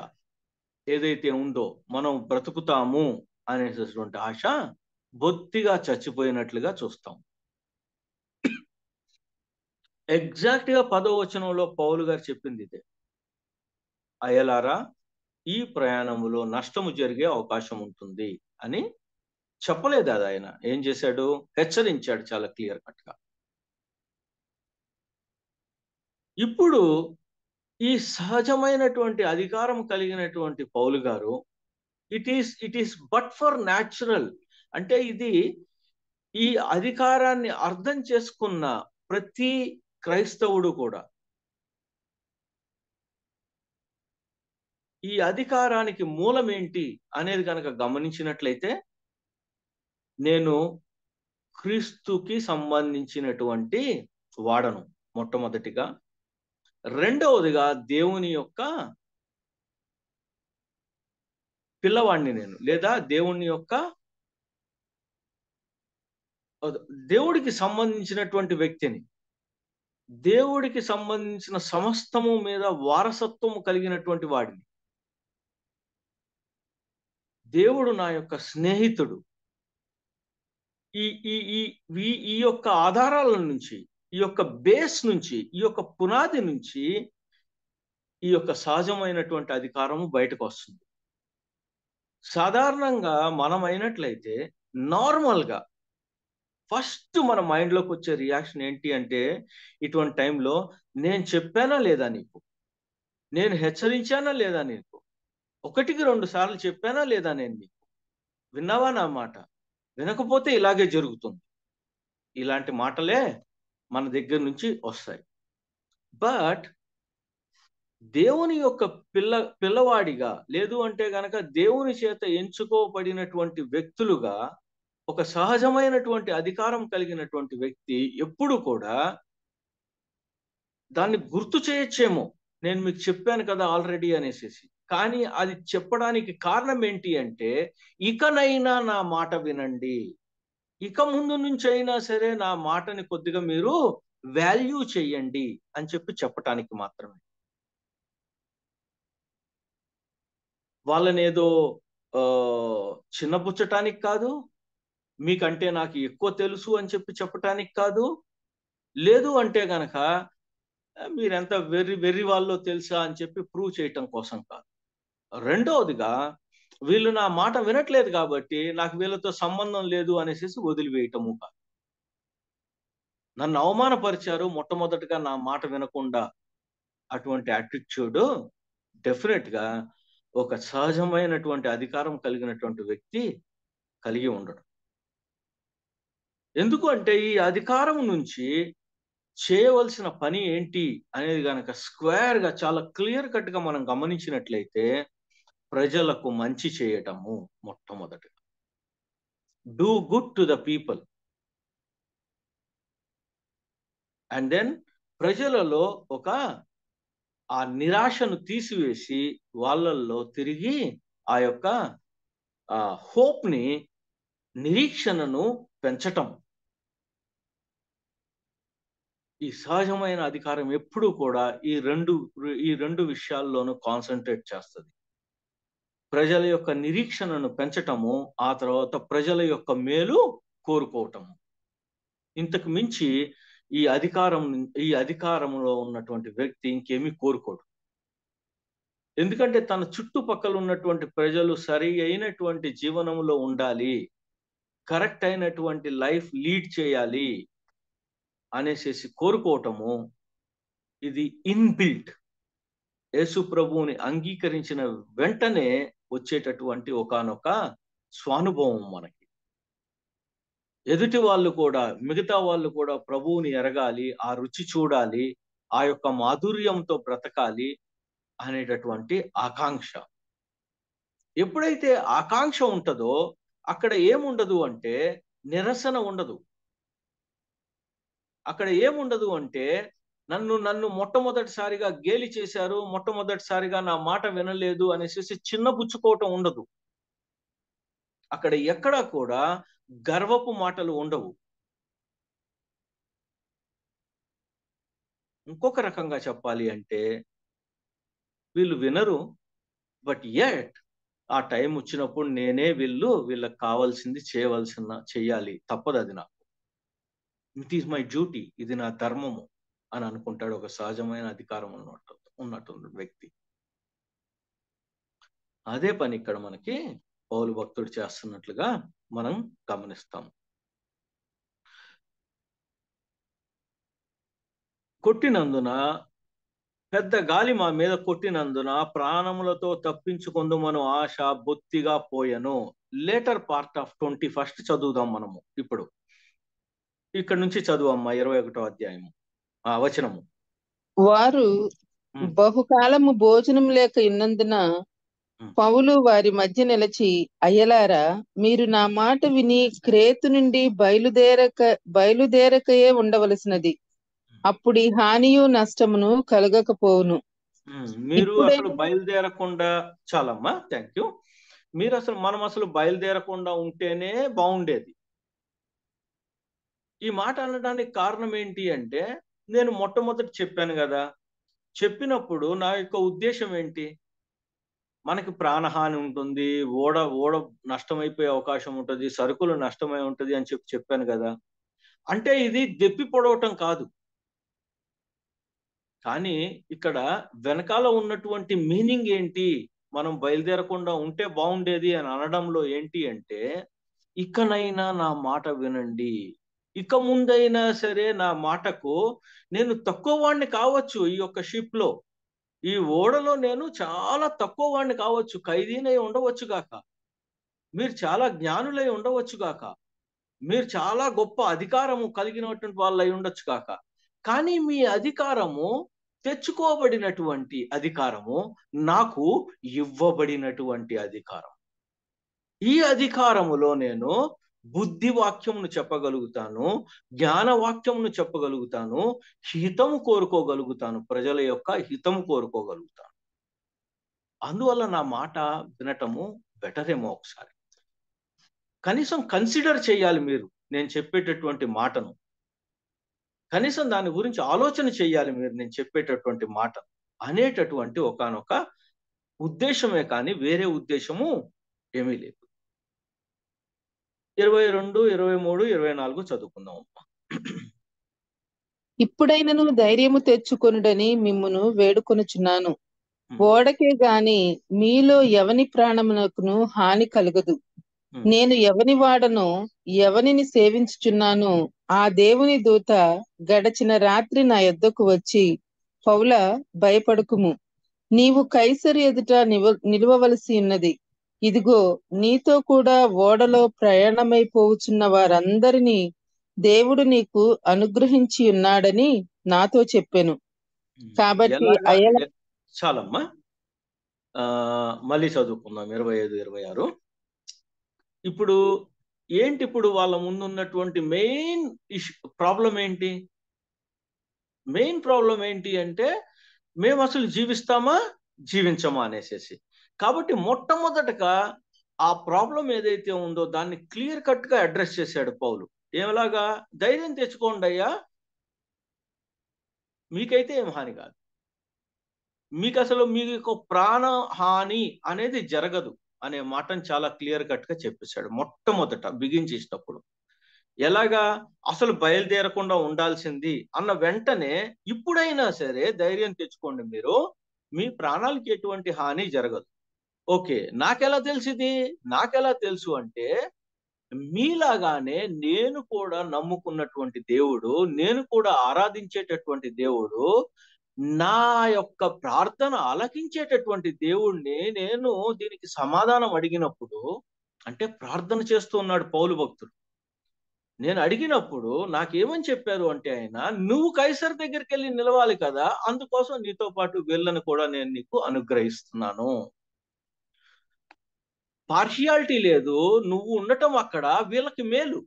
ఏదైతే ఉందో, మనం బ్రతుకుతాము అనేటటువంటి ఆశ బొత్తిగా చచ్చిపోయినట్లుగా చూస్తాం. ఎగ్జాక్ట్ గా 10వ వచనంలో పౌలు గారు చెప్పింది ఇదే. అయ్యలారా, ఈ ప్రయాణములో నష్టము జరిగే అవకాశం ఉంటుంది అని చెప్పలేదు. అది ఆయన ఏం చేశాడు? హెచ్చరించాడు చాలా క్లియర్ కట్ గా. ఇప్పుడు ఈ సహజమైనటువంటి అధికారం కలిగినటువంటి పౌలు గారు, it is but for natural అంటే, ఇది ఈ అధికారాన్ని అర్థం చేసుకున్న ప్రతి క్రైస్తవుడు కూడా ఈ అధికారానికి మూలం ఏంటి అనేది కనుక గమనించినట్లయితే, నేను క్రీస్తుకి సంబంధించినటువంటి వాడను మొట్టమొదటిగా, రెండవదిగా దేవుని యొక్క పిల్లవాడిని నేను, లేదా దేవుడికి సంబంధించినటువంటి వ్యక్తిని, దేవుడికి సంబంధించిన సమస్తము మీద వారసత్వము కలిగినటువంటి వాడిని. దేవుడు నా యొక్క స్నేహితుడు. ఈ యొక్క ఆధారాల నుంచి, ఈ యొక్క బేస్ నుంచి, ఈ యొక్క పునాది నుంచి ఈ యొక్క సహజమైనటువంటి అధికారము బయటకు వస్తుంది. సాధారణంగా మనం అయినట్లయితే నార్మల్గా ఫస్ట్ మన మైండ్లోకి వచ్చే రియాక్షన్ ఏంటి అంటే, ఇటువంటి టైంలో నేను చెప్పానా లేదా నీకు, నేను హెచ్చరించానా లేదా నీకు, 1-2 సార్లు చెప్పానా లేదా నేను నీకు, విన్నావా నా మాట, వినకపోతే ఇలాగే జరుగుతుంది. ఇలాంటి మాటలే మన దగ్గర నుంచి వస్తాయి. బట్ దేవుని యొక్క పిల్లవాడిగా, లేదు అంటే గనక దేవుని చేత ఎంచుకోబడినటువంటి వ్యక్తులుగా, ఒక సహజమైనటువంటి అధికారం కలిగినటువంటి వ్యక్తి ఎప్పుడు కూడా దాన్ని గుర్తు చేయొచ్చేమో, నేను మీకు చెప్పాను కదా ఆల్రెడీ అనేసి, కానీ అది చెప్పడానికి కారణం ఏంటి అంటే, ఇకనైనా నా మాట వినండి, ఇక ముందు నుంచి అయినా సరే నా మాటని కొద్దిగా మీరు వాల్యూ చెయ్యండి అని చెప్పటానికి మాత్రమే. వాళ్ళని ఏదో చిన్నపుచ్చటానికి కాదు, మీకంటే నాకు ఎక్కువ తెలుసు అని చెప్పటానికి కాదు, లేదు అంటే గనక మీరెంత వెర్రి వాళ్ళో తెలుసా అని చెప్పి ప్రూవ్ చేయటం కోసం కాదు. రెండవదిగా వీళ్ళు నా మాట వినట్లేదు కాబట్టి నాకు వీళ్ళతో సంబంధం లేదు అనేసి వదిలివేయటము కాదు. నన్ను అవమానపరిచారు, మొట్టమొదటిగా నా మాట వినకుండా, అటువంటి యాటిట్యూడ్ డెఫినెట్ గా ఒక సహజమైనటువంటి అధికారం కలిగినటువంటి వ్యక్తి కలిగి ఉండడు. ఎందుకు అంటే ఈ అధికారం నుంచి చేయవలసిన పని ఏంటి అనేది గనక స్క్వేర్ గా చాలా క్లియర్ కట్ గా మనం గమనించినట్లయితే, ప్రజలకు మంచి చేయటము మొట్టమొదటిగా. Do good to the people. And then ప్రజలలో ఆ నిరాశను తీసివేసి వాళ్ళల్లో తిరిగి ఆ యొక్క హోప్ ని, నిరీక్షణను పెంచటం. ఈ సహజమైన అధికారం ఎప్పుడూ కూడా ఈ రెండు విషయాల్లోనూ కాన్సన్ట్రేట్ చేస్తుంది. ప్రజల యొక్క నిరీక్షణను పెంచటము, ఆ తర్వాత ప్రజల యొక్క మేలు కోరుకోవటము. ఇంతకు మించి ఈ అధికారంలో ఉన్నటువంటి వ్యక్తి ఇంకేమీ కోరుకోడు. ఎందుకంటే తన చుట్టుపక్కల ఉన్నటువంటి ప్రజలు సరి అయినటువంటి జీవనంలో ఉండాలి, కరెక్ట్ అయినటువంటి లైఫ్ లీడ్ చేయాలి అనేసి కోరుకోవటము, ఇది ఇన్బిల్ట్. యేసు ప్రభువుని అంగీకరించిన వెంటనే వచ్చేటటువంటి ఒకానొక స్వానుభవం మనకి. ఎదుటి వాళ్ళు కూడా, మిగతా వాళ్ళు కూడా ప్రభువుని ఎరగాలి, ఆ రుచి చూడాలి, ఆ యొక్క మాధుర్యంతో బ్రతకాలి అనేటటువంటి ఆకాంక్ష. ఎప్పుడైతే ఆకాంక్ష ఉంటుందో అక్కడ ఏముండదు అంటే నిరసన ఉండదు. అక్కడ ఏముండదు అంటే నన్ను మొట్టమొదటిసారిగా గేలి చేశారు, మొట్టమొదటిసారిగా నా మాట వినలేదు అనేసి చిన్నబుచ్చుకోవటం ఉండదు. అక్కడ ఎక్కడా కూడా గర్వపు మాటలు ఉండవు. ఇంకొక రకంగా చెప్పాలి అంటే వీళ్ళు వినరు, బట్ యట్ ఆ టైం వచ్చినప్పుడు నేనే వీళ్ళకి కావాల్సింది చెయ్యాలి, తప్పదు, అది నాకు, ఇట్ ఈస్ మై డ్యూటీ, ఇది నా ధర్మము అని అనుకుంటాడు ఒక సహజమైన అధికారం ఉన్నటువంటి వ్యక్తి. అదే పని ఇక్కడ మనకి పౌలు భక్తుడు చేస్తున్నట్లుగా మనం గమనిస్తాం. కొట్టినందున, పెద్ద గాలి మా మీద కొట్టినందున ప్రాణములతో తప్పించుకొందుమను ఆశ బొత్తిగా పోయెను. లేటర్ పార్ట్ ఆఫ్ 21 చదువుదాం మనము. ఇప్పుడు ఇక్కడ నుంచి చదువమ్మా 21వ అధ్యాయము వచనము. వారు బహుకాలము భోజనం లేక ఉన్నందున పౌలు వారి మధ్య నిలిచి, అయ్యలారా, మీరు నా మాట విని క్రేతు నుండి బయలుదేరకయే ఉండవలసినది, అప్పుడు ఈ హానియు నష్టమును కలగకపోవును. మీరు అసలు బయలుదేరకుండా, చాలమ్మా, థ్యాంక్ యూ. మనం అసలు బయలుదేరకుండా ఉంటేనే బాగుండేది. ఈ మాట అనడానికి కారణం ఏంటి అంటే, నేను మొట్టమొదటి చెప్పాను కదా, చెప్పినప్పుడు నా యొక్క ఉద్దేశం ఏంటి, మనకి ప్రాణహాని ఉంటుంది, ఓడ నష్టమైపోయే అవకాశం ఉంటుంది, సరుకులు నష్టమై ఉంటుంది అని చెప్పాను కదా. అంటే ఇది దెప్పి పొడవటం కాదు, కానీ ఇక్కడ వెనకాల ఉన్నటువంటి మీనింగ్ ఏంటి, మనం బయలుదేరకుండా ఉంటే బాగుండేది అని అనడంలో ఏంటి అంటే, ఇకనైనా నా మాట వినండి, ఇక ముందైనా సరే నా మాటకు, నేను తక్కువ వాడిని కావచ్చు, ఈ యొక్క షిప్ లో, ఈ ఓడలో నేను చాలా తక్కువ వాడిని కావచ్చు, ఖైదీనై ఉండవచ్చు గాక, మీరు చాలా జ్ఞానులై ఉండవచ్చు గాక, మీరు చాలా గొప్ప అధికారము కలిగినటువంటి వాళ్ళు అయి ఉండొచ్చు కాక, కానీ మీ అధికారము తెచ్చుకోబడినటువంటి అధికారము, నాకు ఇవ్వబడినటువంటి అధికారం. ఈ అధికారములో నేను బుద్ధి వాక్యమును చెప్పగలుగుతాను, జ్ఞానవాక్యమును చెప్పగలుగుతాను, హితము కోరుకోగలుగుతాను, ప్రజల యొక్క హితము కోరుకోగలుగుతాను. అందువల్ల నా మాట వినటము బెటర్ ఏమో. ఒకసారి కనీసం కన్సిడర్ చేయాలి మీరు నేను చెప్పేటటువంటి మాటను, కనీసం దాని గురించి ఆలోచన చేయాలి మీరు నేను చెప్పేటటువంటి మాట అనేటటువంటి ఒకానొక ఉద్దేశమే కానీ వేరే ఉద్దేశము ఏమీ లేదు. 22, 23, 24 చదువుకుందాం. ఇప్పుడైనను ధైర్యము తెచ్చుకొనుడని మిమ్మును వేడుకొనుచున్నాను. ఓడకే గాని మీలో ఎవని ప్రాణమునకును హాని కలుగదు. నేను ఎవని వాడనో, ఎవనిని సేవించుచున్నానో ఆ దేవుని దూత గడచిన రాత్రి నా యొద్దకు వచ్చి, పౌల, భయపడకుము, నీవు కైసరు ఎదుట నిలువవలసి ఉన్నది. ఇదిగో, నీతో కూడా ఓడలో ప్రయాణమైపోవచ్చున్న వారందరినీ దేవుడు నీకు అనుగ్రహించి ఉన్నాడని నాతో చెప్పెను. కాబట్టి చాలమ్మా, మళ్ళీ చదువుకుందాం. 25, 26. ఇప్పుడు ఏంటి, ఇప్పుడు వాళ్ళ ముందు ఉన్నటువంటి మెయిన్ ప్రాబ్లం ఏంటి? మెయిన్ ప్రాబ్లం ఏంటి అంటే, మేము అసలు జీవిస్తామా జీవించమా అనేసి. కాబట్టి మొట్టమొదటగా ఆ ప్రాబ్లం ఏదైతే ఉందో దాన్ని క్లియర్ కట్ గా అడ్రస్ చేశాడు పౌలు. ఏలాగా? ధైర్యం తెచ్చుకోండి అయ్యా, మీకైతే ఏం హాని కాదు, మీకు అసలు మీకు ప్రాణ హాని అనేది జరగదు అనే మాటను చాలా క్లియర్ కట్ గా చెప్పేశాడు మొట్టమొదట బిగిన్ చేసినప్పుడు. ఎలాగా? అసలు బయలుదేరకుండా ఉండాల్సింది అన్న వెంటనే, ఇప్పుడైనా సరే ధైర్యం తెచ్చుకోండి, మీరు మీ ప్రాణాలకి ఎటువంటి హాని జరగదు. ఓకే, నాకెలా తెలిసింది? నాకెలా తెలుసు అంటే, మీలాగానే నేను కూడా నమ్ముకున్నటువంటి దేవుడు, నేను కూడా ఆరాధించేటటువంటి దేవుడు, నా యొక్క ప్రార్థన ఆలకించేటటువంటి దేవుణ్ణి నేను దీనికి సమాధానం అడిగినప్పుడు, అంటే ప్రార్థన చేస్తూ ఉన్నాడు పౌలు భక్తుడు. నేను అడిగినప్పుడు నాకేమని చెప్పారు అంటే, ఆయన, నువ్వు కైసర్ దగ్గరికి వెళ్ళి నిలవాలి కదా, అందుకోసం నీతో పాటు వీళ్ళని కూడా నేను నీకు అనుగ్రహిస్తున్నాను. పార్షియాలిటీ లేదు, నువ్వు ఉండటం అక్కడ వీళ్ళకి మేలు.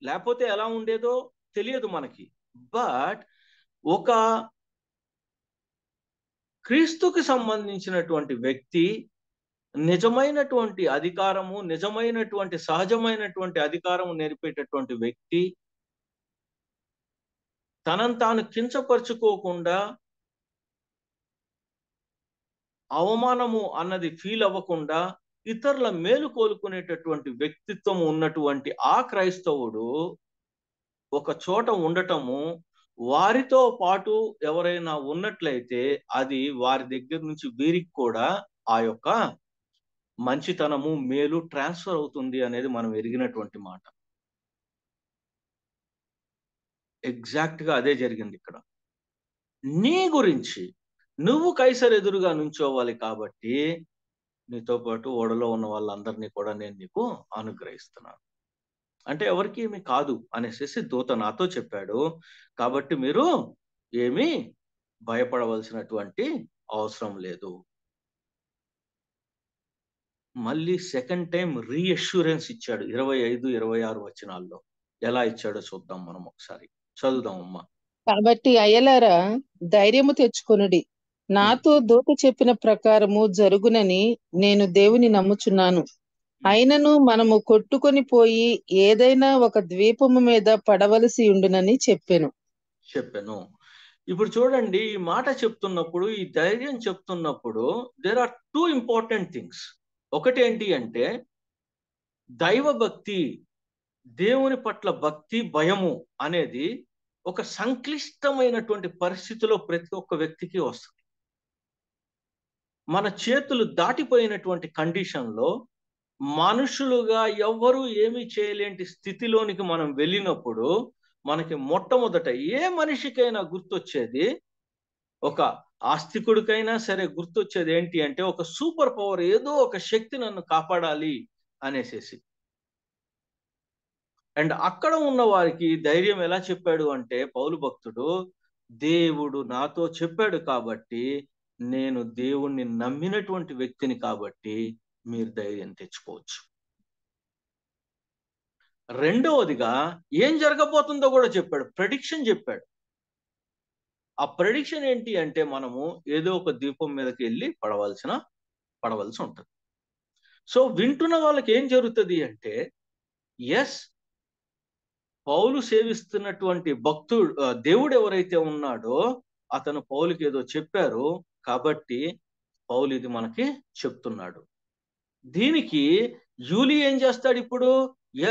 లేకపోతే ఎలా ఉండేదో తెలియదు మనకి. బట్ ఒక క్రీస్తుకి సంబంధించినటువంటి వ్యక్తి, నిజమైనటువంటి అధికారము, నిజమైనటువంటి సహజమైనటువంటి అధికారము నేర్పేటటువంటి వ్యక్తి, తనను తాను కించపరుచుకోకుండా, అవమానము అన్నది ఫీల్ అవ్వకుండా, ఇతరుల మేలు కోలుకునేటటువంటి వ్యక్తిత్వం ఉన్నటువంటి ఆ క్రైస్తవుడు ఒక చోట ఉండటము, వారితో పాటు ఎవరైనా ఉన్నట్లయితే అది వారి దగ్గర నుంచి వీరికి కూడా ఆ యొక్క మంచితనము, మేలు ట్రాన్స్ఫర్ అవుతుంది అనేది మనం ఎరిగినటువంటి మాట. ఎగ్జాక్ట్ గా అదే జరిగింది ఇక్కడ. నీ గురించి నువ్వు కైసర్ ఎదురుగా నుంచోవాలి కాబట్టి, నీతో పాటు ఓడలో ఉన్న వాళ్ళందరినీ కూడా నేను నీకు అనుగ్రహిస్తున్నాను. అంటే ఎవరికి ఏమి కాదు అనేసి దూత నాతో చెప్పాడు. కాబట్టి మీరు ఏమీ భయపడవలసినటువంటి అవసరం లేదు. మళ్ళీ సెకండ్ టైం రీఅష్యూరెన్స్ ఇచ్చాడు 25, 26 వచనాల్లో. ఎలా ఇచ్చాడో చూద్దాం మనం ఒకసారి. చదువుదాం అమ్మా. కాబట్టి అయ్యలారా, ధైర్యము తెచ్చుకొనుడి, నాతో దూత చెప్పిన ప్రకారము జరుగునని నేను దేవుని నమ్ముచున్నాను. అయినను మనము కొట్టుకొని పోయి ఏదైనా ఒక ద్వీపము మీద పడవలసి ఉండునని చెప్పాను. ఇప్పుడు చూడండి, ఈ మాట చెప్తున్నప్పుడు, ఈ ధైర్యం చెప్తున్నప్పుడు, దేర్ ఆర్ 2 ఇంపార్టెంట్ థింగ్స్. ఒకటి ఏంటి అంటే దైవ భక్తి, దేవుని పట్ల భక్తి, భయము అనేది ఒక సంక్లిష్టమైనటువంటి పరిస్థితిలో ప్రతి ఒక్క వ్యక్తికి వస్తుంది. మన చేతులు దాటిపోయినటువంటి కండిషన్లో, మనుషులుగా ఎవ్వరూ ఏమీ చేయలేని స్థితిలోనికి మనం వెళ్ళినప్పుడు, మనకి మొట్టమొదట ఏ మనిషికైనా గుర్తొచ్చేది, ఒక ఆస్తికుడికైనా సరే గుర్తొచ్చేది ఏంటి అంటే, ఒక సూపర్ పవర్, ఏదో ఒక శక్తి నన్ను కాపాడాలి అనేసి. అండ్ అక్కడ ఉన్న వారికి ధైర్యం ఎలా చెప్పాడు అంటే పౌలు భక్తుడు, దేవుడు నాతో చెప్పాడు కాబట్టి, నేను దేవుణ్ణి నమ్మినటువంటి వ్యక్తిని కాబట్టి మీరు ధైర్యం తెచ్చుకోవచ్చు. రెండవదిగా ఏం జరగబోతుందో కూడా చెప్పాడు, ప్రెడిక్షన్ చెప్పాడు. ఆ ప్రెడిక్షన్ ఏంటి అంటే, మనము ఏదో ఒక ద్వీపం మీదకి వెళ్ళి పడవలసి ఉంటుంది. సో వింటున్న వాళ్ళకి ఏం జరుగుతుంది అంటే, ఎస్, పౌలు సేవిస్తున్నటువంటి దేవుడు ఎవరైతే ఉన్నాడో అతను పౌలుకి ఏదో చెప్పారు కాబట్టి పౌలు ఇది మనకి చెప్తున్నాడు. దీనికి యూలి ఏం చేస్తాడు ఇప్పుడు?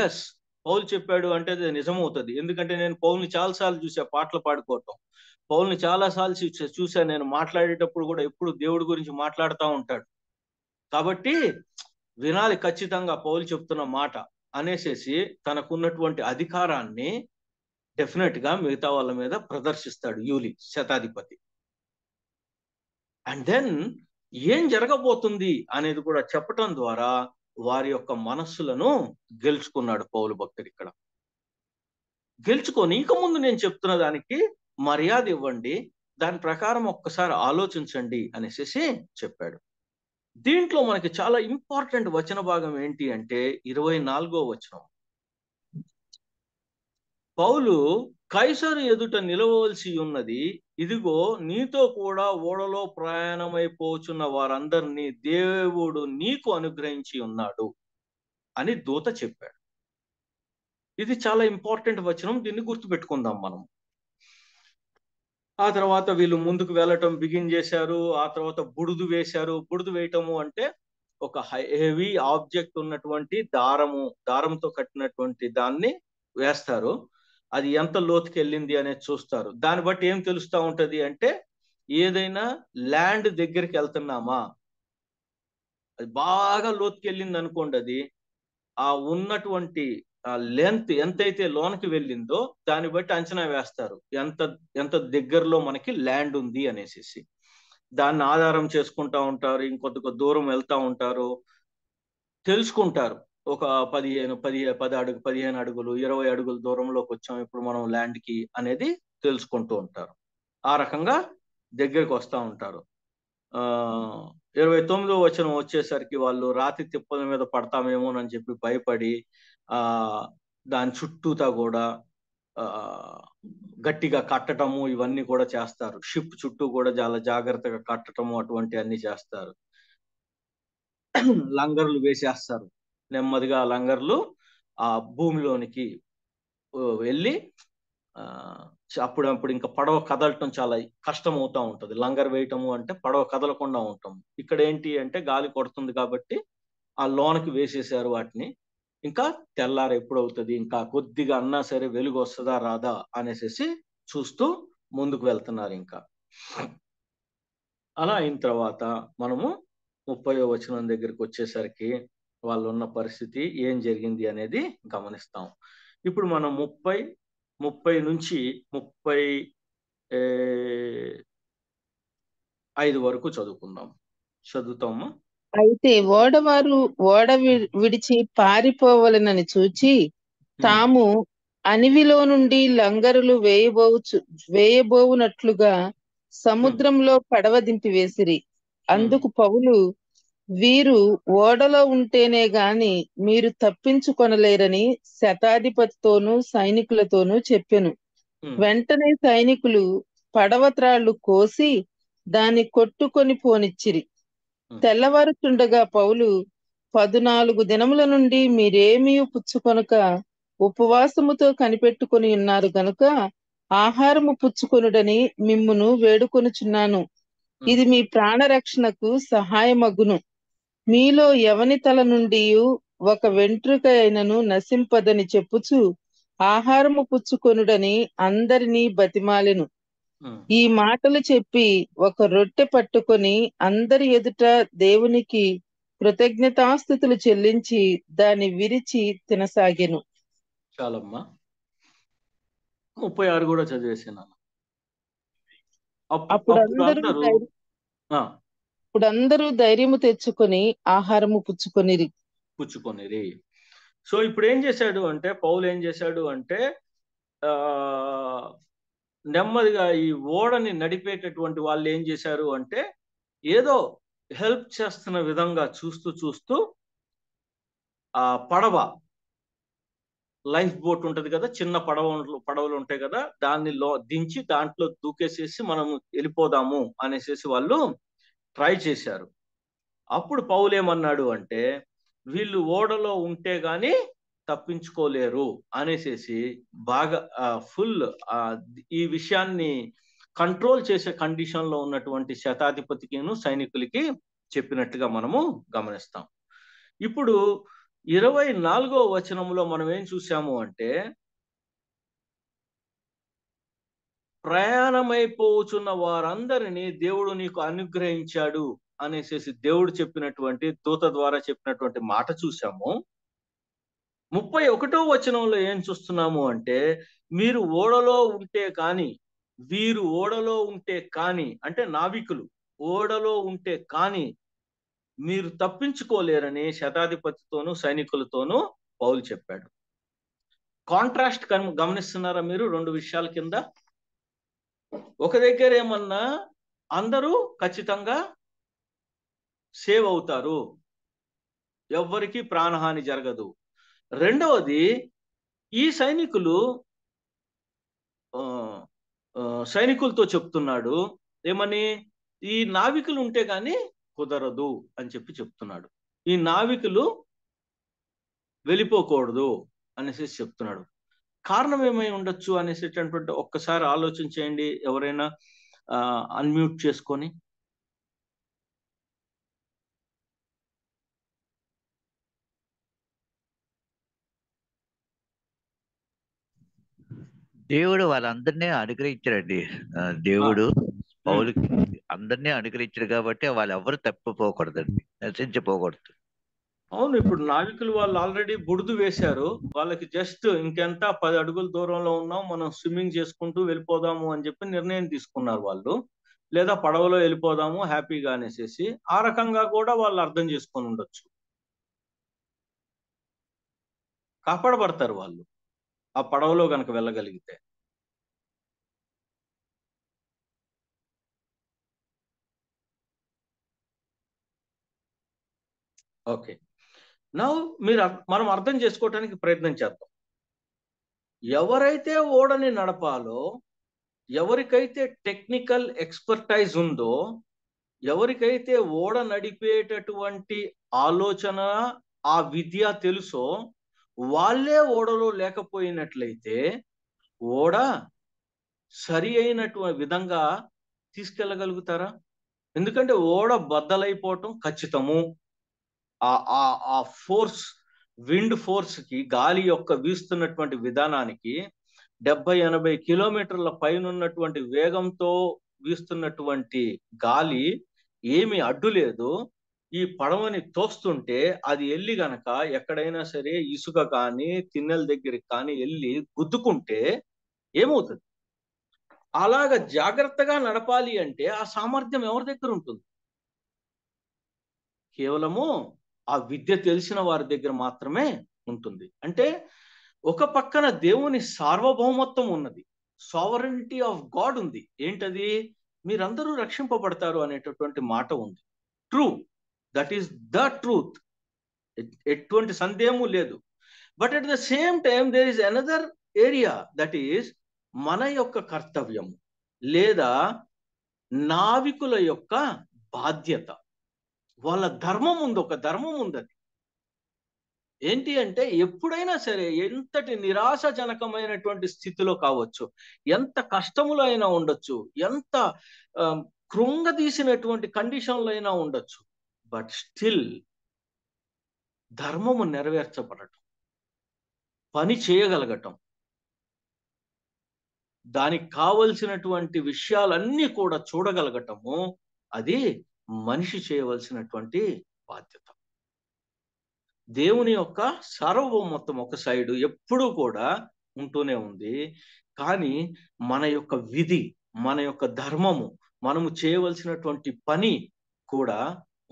ఎస్, పౌలు చెప్పాడు అంటే అది నిజమవుతుంది. ఎందుకంటే నేను పౌల్ని చాలాసార్లు చూసా పాటలు పాడుకోవటం, పౌల్ని చాలాసార్లు చూసా నేను మాట్లాడేటప్పుడు కూడా ఎప్పుడు దేవుడి గురించి మాట్లాడుతూ ఉంటాడు. కాబట్టి వినాలి ఖచ్చితంగా పౌలు చెప్తున్న మాట అనేసేసి తనకున్నటువంటి అధికారాన్ని డెఫినెట్ గా మిగతా వాళ్ళ మీద ప్రదర్శిస్తాడు యూలి శతాధిపతి. అండ్ దెన్ ఏం జరగబోతుంది అనేది కూడా చెప్పటం ద్వారా వారి యొక్క మనస్సులను గెలుచుకున్నాడు పౌలు భక్తుడు. ఇక్కడ గెలుచుకొని ఇక ముందు నేను చెప్తున్న దానికి మర్యాద ఇవ్వండి, దాని ప్రకారం ఒక్కసారి ఆలోచించండి అనేసి చెప్పాడు. దీంట్లో మనకి చాలా ఇంపార్టెంట్ వచన భాగం ఏంటి అంటే 24వ వచనం. పౌలు, కైసరు ఎదుట నిలవవలసి ఉన్నది, ఇదిగో నీతో కూడా ఓడలో ప్రయాణమైపోచున్న వారందరినీ దేవుడు నీకు అనుగ్రహించి ఉన్నాడు అని దూత చెప్పాడు. ఇది చాలా ఇంపార్టెంట్ వచనం, దీన్ని గుర్తుపెట్టుకుందాం మనం. ఆ తర్వాత వీళ్ళు ముందుకు వెళ్ళటం బిగిన్ చేశారు. ఆ తర్వాత బుడుదు వేశారు. బుడుదు వేయటము అంటే ఒక హెవీ ఆబ్జెక్ట్ ఉన్నటువంటి దారంతో కట్టినటువంటి దాన్ని వేస్తారు. అది ఎంత లోతుకి వెళ్ళింది అనేది చూస్తారు. దాన్ని బట్టి ఏం తెలుస్తూ ఉంటది అంటే ఏదైనా ల్యాండ్ దగ్గరికి వెళ్తున్నామా, అది బాగా లోతుకి వెళ్ళింది అనుకోండి, అది ఆ ఉన్నటువంటి లెంత్ ఎంతైతే లోనికి వెళ్ళిందో దాన్ని బట్టి అంచనా వేస్తారు ఎంత దగ్గరలో మనకి ల్యాండ్ ఉంది అనేసి. దాన్ని ఆధారం చేసుకుంటా ఉంటారు, ఇంకొద్ది దూరం వెళ్తా ఉంటారు, తెలుసుకుంటారు. ఒక 15 అడుగులు 20 అడుగుల దూరంలోకి వచ్చాం ఇప్పుడు మనం ల్యాండ్ కి అనేది తెలుసుకుంటూ ఉంటారు. ఆ రకంగా దగ్గరికి వస్తూ ఉంటారు. 29వ వచనం వచ్చేసరికి వాళ్ళు రాతి తిప్పల మీద పడతామేమోనని చెప్పి భయపడి దాని చుట్టూతా కూడా గట్టిగా కట్టటము ఇవన్నీ కూడా చేస్తారు. షిప్ చుట్టూ కూడా చాలా జాగ్రత్తగా కట్టటము అటువంటి అన్ని చేస్తారు. లంగర్లు వేసేస్తారు. నెమ్మదిగా లంగర్లు ఆ భూమిలోనికి వెళ్ళి అప్పుడు ఇంకా పడవ కదలటం చాలా కష్టం అవుతా ఉంటది. లంగర్ వేయటము అంటే పడవ కదలకుండా ఉంటాం. ఇక్కడ ఏంటి అంటే గాలి కొడుతుంది కాబట్టి ఆ లోనకి వేసేసారు వాటిని. ఇంకా తెల్లారు ఎప్పుడు అవుతుంది, ఇంకా కొద్దిగా అన్నా సరే వెలుగు వస్తుందా రాదా అనేసి చూస్తూ ముందుకు వెళ్తున్నారు. ఇంకా అలా అయిన తర్వాత మనము 30వ వచనం దగ్గరికి వచ్చేసరికి వాళ్ళు ఉన్న పరిస్థితి ఏం జరిగింది అనేది గమనిస్తాం. ఇప్పుడు మనం 30 నుంచి 35 వరకు చదువుతామా? అయితే ఓడ విడిచి పారిపోవాలనని చూచి తాము అనివిలో నుండి లంగరులు వేయబోవునట్లుగా సముద్రంలో పడవ దింపి వేసిరి. అందుకు పౌలు, వీరు ఓడలో ఉంటేనే గాని మీరు తప్పించుకొనలేరని శతాధిపతితోనూ సైనికులతోనూ చెప్పెను. వెంటనే సైనికులు పడవ త్రాళ్ళు కోసి దాన్ని కొట్టుకొని పోనిచ్చిరి. తెల్లవారుచుండగా పౌలు, 14 దినముల నుండి మీరేమీ పుచ్చుకొనక ఉపవాసముతో కనిపెట్టుకొని ఉన్నారు గనుక ఆహారము పుచ్చుకొనుడని మిమ్మును వేడుకొనుచున్నాను. ఇది మీ ప్రాణరక్షణకు సహాయమగును. మీలో ఎవని తల నుండి ఒక వెంట్రుక అయినను నశింపదని చెప్పుచు ఆహారము పుచ్చుకొనుడని అందరినీ బతిమాలెను. ఈ మాటలు చెప్పి ఒక రొట్టె పట్టుకొని అందరి ఎదుట దేవునికి కృతజ్ఞతాస్తుతులు చెల్లించి దాన్ని విరిచి తినసాగెను. చాలమ్మా, 36 కూడా చదివేసాను. అప్పుడు అందరూ ధైర్యము తెచ్చుకొని ఆహారము పుచ్చుకొనిరి. సో ఇప్పుడు ఏం చేశాడు అంటే పౌలు ఏం చేశాడు అంటే నెమ్మదిగా ఈ ఓడని నడిపేటటువంటి వాళ్ళు ఏం చేశారు అంటే ఏదో హెల్ప్ చేస్తున్న విధంగా చూస్తూ ఆ పడవ, లైఫ్ బోట్ ఉంటది కదా, చిన్న పడవలు ఉంటాయి కదా, దాన్ని దించి దాంట్లో దూకేసేసి మనం వెళ్ళిపోదాము అనేసి వాళ్ళు ట్రై చేశారు. అప్పుడు పౌలు ఏమన్నాడు అంటే వీళ్ళు ఓడలో ఉంటే గాని తప్పించుకోలేరు అనేసి బాగా ఫుల్ ఈ విషయాన్ని కంట్రోల్ చేసే కండిషన్ లో ఉన్నటువంటి శతాధిపతికిను సైనికులకి చెప్పినట్టుగా మనము గమనిస్తాం. ఇప్పుడు 24వ వచనంలో మనం ఏం చూసాము అంటే, ప్రయాణమైపోచున్న వారందరినీ దేవుడు నీకు అనుగ్రహించాడు అనేసి దేవుడు చెప్పినటువంటి దూత ద్వారా చెప్పినటువంటి మాట చూసాము. 31వ వచనంలో ఏం చూస్తున్నాము అంటే, మీరు ఓడలో ఉంటే కానీ, వీరు ఓడలో ఉంటే కానీ, అంటే నావికులు ఓడలో ఉంటే కానీ మీరు తప్పించుకోలేరని శతాధిపతితోనూ సైనికులతోనూ పౌలు చెప్పాడు. కాంట్రాస్ట్ గమనిస్తున్నారా మీరు? రెండు విషయాల కింద ఒక దగ్గర ఏమన్నా అందరూ ఖచ్చితంగా సేవ్ అవుతారు, ఎవ్వరికి ప్రాణహాని జరగదు. రెండవది, ఈ సైనికులతో చెప్తున్నాడు ఏమని, ఈ నావికులు ఉంటే గాని కుదరదు అని చెప్తున్నాడు. ఈ నావికులు వెళ్ళిపోకూడదు అనేసి చెప్తున్నాడు. కారణం ఏమై ఉండొచ్చు అనేసేటటువంటి ఒక్కసారి ఆలోచన చేయండి, ఎవరైనా అన్మ్యూట్ చేసుకొని. దేవుడు వాళ్ళందరినీ అనుగ్రహించారండి. దేవుడు పౌలుకి అందరినీ అనుగ్రహించారు కాబట్టి వాళ్ళు ఎవరు తప్పిపోకూడదండి, నశించిపోకూడదు. అవును, ఇప్పుడు నావికులు వాళ్ళు ఆల్రెడీ బుడుదు వేశారు. వాళ్ళకి జస్ట్ ఇంకెంత 10 అడుగుల దూరంలో ఉన్నాం, మనం స్విమ్మింగ్ చేసుకుంటూ వెళ్ళిపోదాము అని చెప్పి నిర్ణయం తీసుకున్నారు వాళ్ళు. లేదా పడవలో వెళ్ళిపోదాము హ్యాపీగా అనేసి ఆ రకంగా కూడా వాళ్ళు అర్థం చేసుకొని ఉండొచ్చు. కాపాడబడతారు వాళ్ళు ఆ పడవలో గనక వెళ్ళగలిగితే. ఓకే, నౌ మనం అర్థం చేసుకోవటానికి ప్రయత్నం చేద్దాం. ఎవరైతే ఓడని నడపాలో, ఎవరికైతే టెక్నికల్ ఎక్స్పర్టైజ్ ఉందో, ఎవరికైతే ఓడ నడిపేటటువంటి ఆలోచన, ఆ విద్య తెలుసో, వాళ్ళే ఓడలో లేకపోయినట్లయితే ఓడ సరి అయినటువంటి విధంగా తీసుకెళ్ళగలుగుతారా? ఎందుకంటే ఓడ బద్దలైపోవటం ఖచ్చితము. ఆ ఫోర్స్, విండ్ ఫోర్స్ కి, గాలి యొక్క వీస్తున్నటువంటి విధానానికి 70-80 కిలోమీటర్ల పైన ఉన్నటువంటి వేగంతో వీస్తున్నటువంటి గాలి ఏమి అడ్డు లేదు. ఈ పడవని తోస్తుంటే అది వెళ్ళి గనక ఎక్కడైనా సరే ఇసుక కానీ తిన్నెల దగ్గరికి కానీ వెళ్ళి గుద్దుకుంటే ఏమవుతుంది? అలాగ జాగ్రత్తగా నడపాలి అంటే ఆ సామర్థ్యం ఎవరి దగ్గర ఉంటుంది? కేవలము ఆ విద్య తెలిసిన వారి దగ్గర మాత్రమే ఉంటుంది. అంటే ఒక పక్కన దేవుని సార్వభౌమత్వం ఉన్నది, సావరెనిటీ ఆఫ్ గాడ్ ఉంది. ఏంటది? మీరందరూ రక్షింపబడతారు అనేటటువంటి మాట ఉంది. True, that is the truth, ఎటువంటి సందేహము లేదు. But at the same time there is another area, that is మన యొక్క కర్తవ్యం లేదా నావికుల యొక్క బాధ్యత. వాళ్ళ ధర్మం ఉంది, ఒక ధర్మం ఉంది. అది ఏంటి అంటే, ఎప్పుడైనా సరే ఎంతటి నిరాశజనకమైనటువంటి స్థితిలో కావచ్చు, ఎంత కష్టములో అయినా ఉండొచ్చు, ఎంత కృంగదీసినటువంటి కండిషన్లో అయినా ఉండొచ్చు, బట్ స్టిల్ ధర్మము నెరవేర్చబడటం, పని చేయగలగటం, దానికి కావలసినటువంటి విషయాలన్నీ కూడా చూడగలగటము, అది మనిషి చేయవలసినటువంటి బాధ్యత. దేవుని యొక్క సార్వభౌమత్వం ఒక సైడు ఎప్పుడూ కూడా ఉంటూనే ఉంది. కానీ మన యొక్క విధి, మన యొక్క ధర్మము, మనము చేయవలసినటువంటి పని కూడా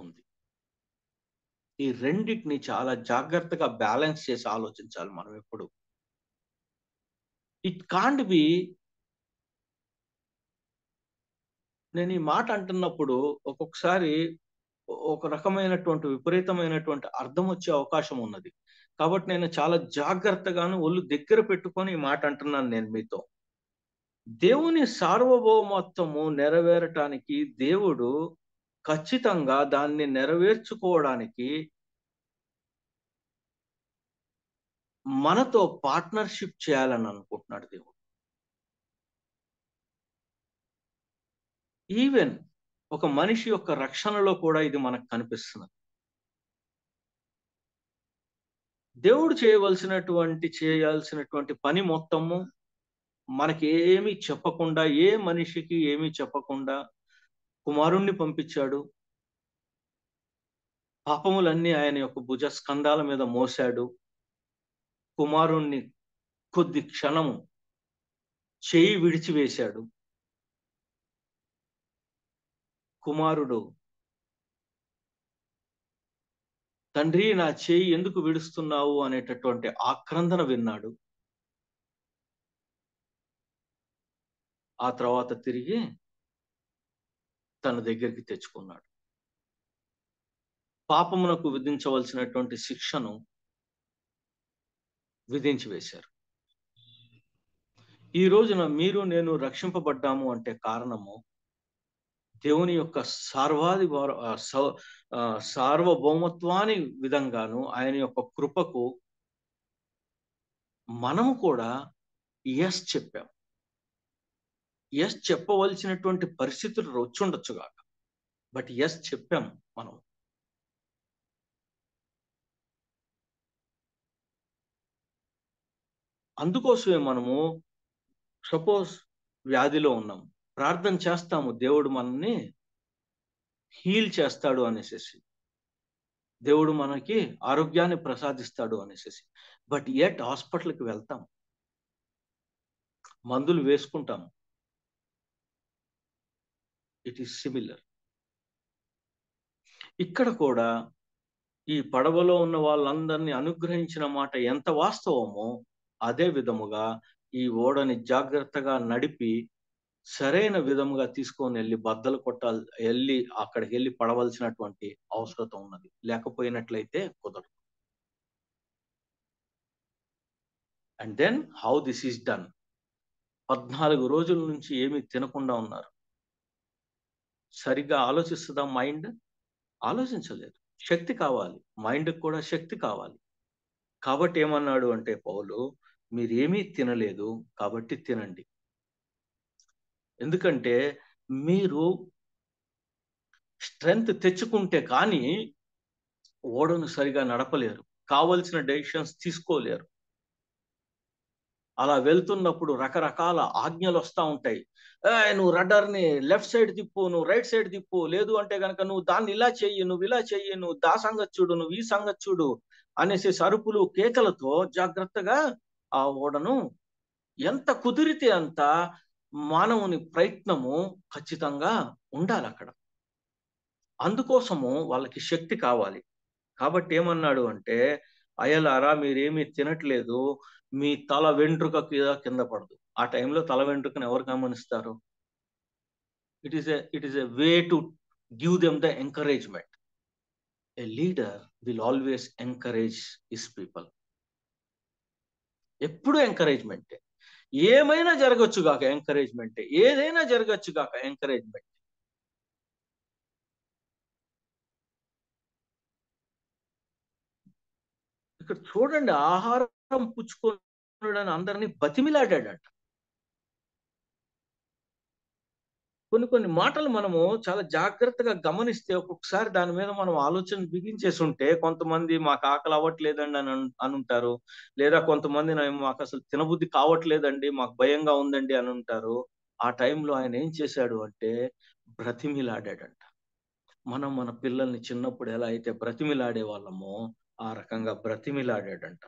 ఉంది. ఈ రెండింటిని చాలా జాగ్రత్తగా బ్యాలెన్స్ చేసి ఆలోచించాలి మనం ఎప్పుడు. ఇట్ కాంట్ బి, నేను ఈ మాట అంటున్నప్పుడు ఒక్కొక్కసారి ఒక రకమైనటువంటి విపరీతమైనటువంటి అర్థం వచ్చే అవకాశం ఉన్నది. కాబట్టి నేను చాలా జాగ్రత్తగాను ఒళ్ళు దగ్గర పెట్టుకొని ఈ మాట అంటున్నాను నేను మీతో. దేవుని సార్వభౌమత్వము నెరవేరటానికి, దేవుడు ఖచ్చితంగా దాన్ని నెరవేర్చుకోవడానికి మనతో పార్ట్నర్షిప్ చేయాలని అనుకుంటున్నాడు దేవుడు. ఈవెన్ ఒక మనిషి యొక్క రక్షణలో కూడా ఇది మనకు కనిపిస్తున్నది. దేవుడు చేయాల్సినటువంటి పని మొత్తము మనకి ఏమీ చెప్పకుండా, ఏ మనిషికి ఏమీ చెప్పకుండా కుమారుణ్ణి పంపించాడు. పాపములన్నీ ఆయన యొక్క భుజ స్కంధాల మీద మోసాడు. కుమారుణ్ణి కొద్ది క్షణము చేయి విడిచివేశాడు. కుమారుడు, తండ్రి నా చేయి ఎందుకు విడుస్తున్నావు అనేటటువంటి ఆక్రందన విన్నాడు. ఆ తర్వాత తిరిగి తన దగ్గరికి తెచ్చుకున్నాడు. పాపమునకు విధించవలసినటువంటి శిక్షను విధించి వేశారు. ఈ రోజున మీరు నేను రక్షింపబడ్డాము అంటే కారణము దేవుని యొక్క సార్వభౌమత్వాన్ని విధంగాను ఆయన యొక్క కృపకు మనము కూడా ఎస్ చెప్పాం. ఎస్ చెప్పవలసినటువంటి పరిస్థితులు వచ్చుండొచ్చు కాక, బట్ ఎస్ చెప్పాం మనం. అందుకోసమే మనము సపోజ్ వ్యాధిలో ఉన్నాం, ప్రార్థన చేస్తాము, దేవుడు మనల్ని హీల్ చేస్తాడు అనేసి, దేవుడు మనకి ఆరోగ్యాన్ని ప్రసాదిస్తాడు అనేసి, బట్ ఎట్ హాస్పిటల్కి వెళ్తాం, మందులు వేసుకుంటాం. It is similar. ఇక్కడ కూడా ఈ పడవలో ఉన్న వాళ్ళందరినీ అనుగ్రహించిన మాట ఎంత వాస్తవమో అదే విధముగా ఈ ఓడని జాగ్రత్తగా నడిపి సరైన విధముగా తీసుకొని వెళ్ళి బద్దలు కొట్టాలి, అక్కడికి వెళ్ళి పడవలసినటువంటి అవసరం ఉన్నది. లేకపోయినట్లయితే కుదరదు. And then how this is done. 14 రోజుల నుంచి ఏమీ తినకుండా ఉన్నారు. సరిగ్గా ఆలోచిస్తుందా మైండ్? ఆలోచించలేదు. శక్తి కావాలి, మైండ్కి కూడా శక్తి కావాలి. కాబట్టి ఏమన్నాడు అంటే పౌలు, మీరేమీ తినలేదు కాబట్టి తినండి. ఎందుకంటే మీరు స్ట్రెంగ్త్ తెచ్చుకుంటే కానీ ఓడను సరిగా నడపలేరు, కావలసిన డెసిషన్స్ తీసుకోలేరు. అలా వెళ్తున్నప్పుడు రకరకాల ఆజ్ఞలు వస్తూ ఉంటాయి. నువ్వు రడ్డర్ని లెఫ్ట్ సైడ్ తిప్పు, నువ్వు రైట్ సైడ్ తిప్పు, లేదు అంటే కనుక నువ్వు దాన్ని ఇలా చెయ్యి, నువ్వు ఇలా చెయ్యి, నువ్వు దా సంగతి చూడు, నువ్వు ఈ సంగతి చూడు అనేసి అరుపులు కేకలతో జాగ్రత్తగా ఆ ఓడను ఎంత కుదిరితే అంత మానవుని ప్రయత్నము ఖచ్చితంగా ఉండాలి అక్కడ. అందుకోసము వాళ్ళకి శక్తి కావాలి. కాబట్టి ఏమన్నాడు అంటే, అయ్యలారా మీరేమీ తినట్లేదు, మీ తల వెంట్రుక కింద పడదు. ఆ టైంలో తల వెంట్రుకను ఎవరు గమనిస్తారు? It is a way to give them the encouragement. A leader will always encourage his people. ఎప్పుడు ఎంకరేజ్మెంటే. ఏమైనా జరగచ్చు కాక ఎంకరేజ్మెంటే, ఏదైనా జరగచ్చు కాక ఎంకరేజ్మెంట్. ఇక్కడ చూడండి, ఆహారం పుచ్చుకోవడానికి అందరినీ బతిమిలాడాడంట. కొన్ని మాటలు మనము చాలా జాగ్రత్తగా గమనిస్తే ఒక్కొక్కసారి దాని మీద మనం ఆలోచన బిగించేసి ఉంటే, కొంతమంది మాకు ఆకలి అవ్వట్లేదండి అని అనుంటారు, లేదా కొంతమంది మాకు అసలు తినబుద్ధి కావట్లేదండి, మాకు భయంగా ఉందండి అని ఉంటారు. ఆ టైంలో ఆయన ఏం చేశాడు అంటే బ్రతిమిలాడాడంట. మనం మన పిల్లల్ని చిన్నప్పుడు ఎలా అయితే బ్రతిమిలాడే వాళ్ళమో ఆ రకంగా బ్రతిమిలాడాడంట.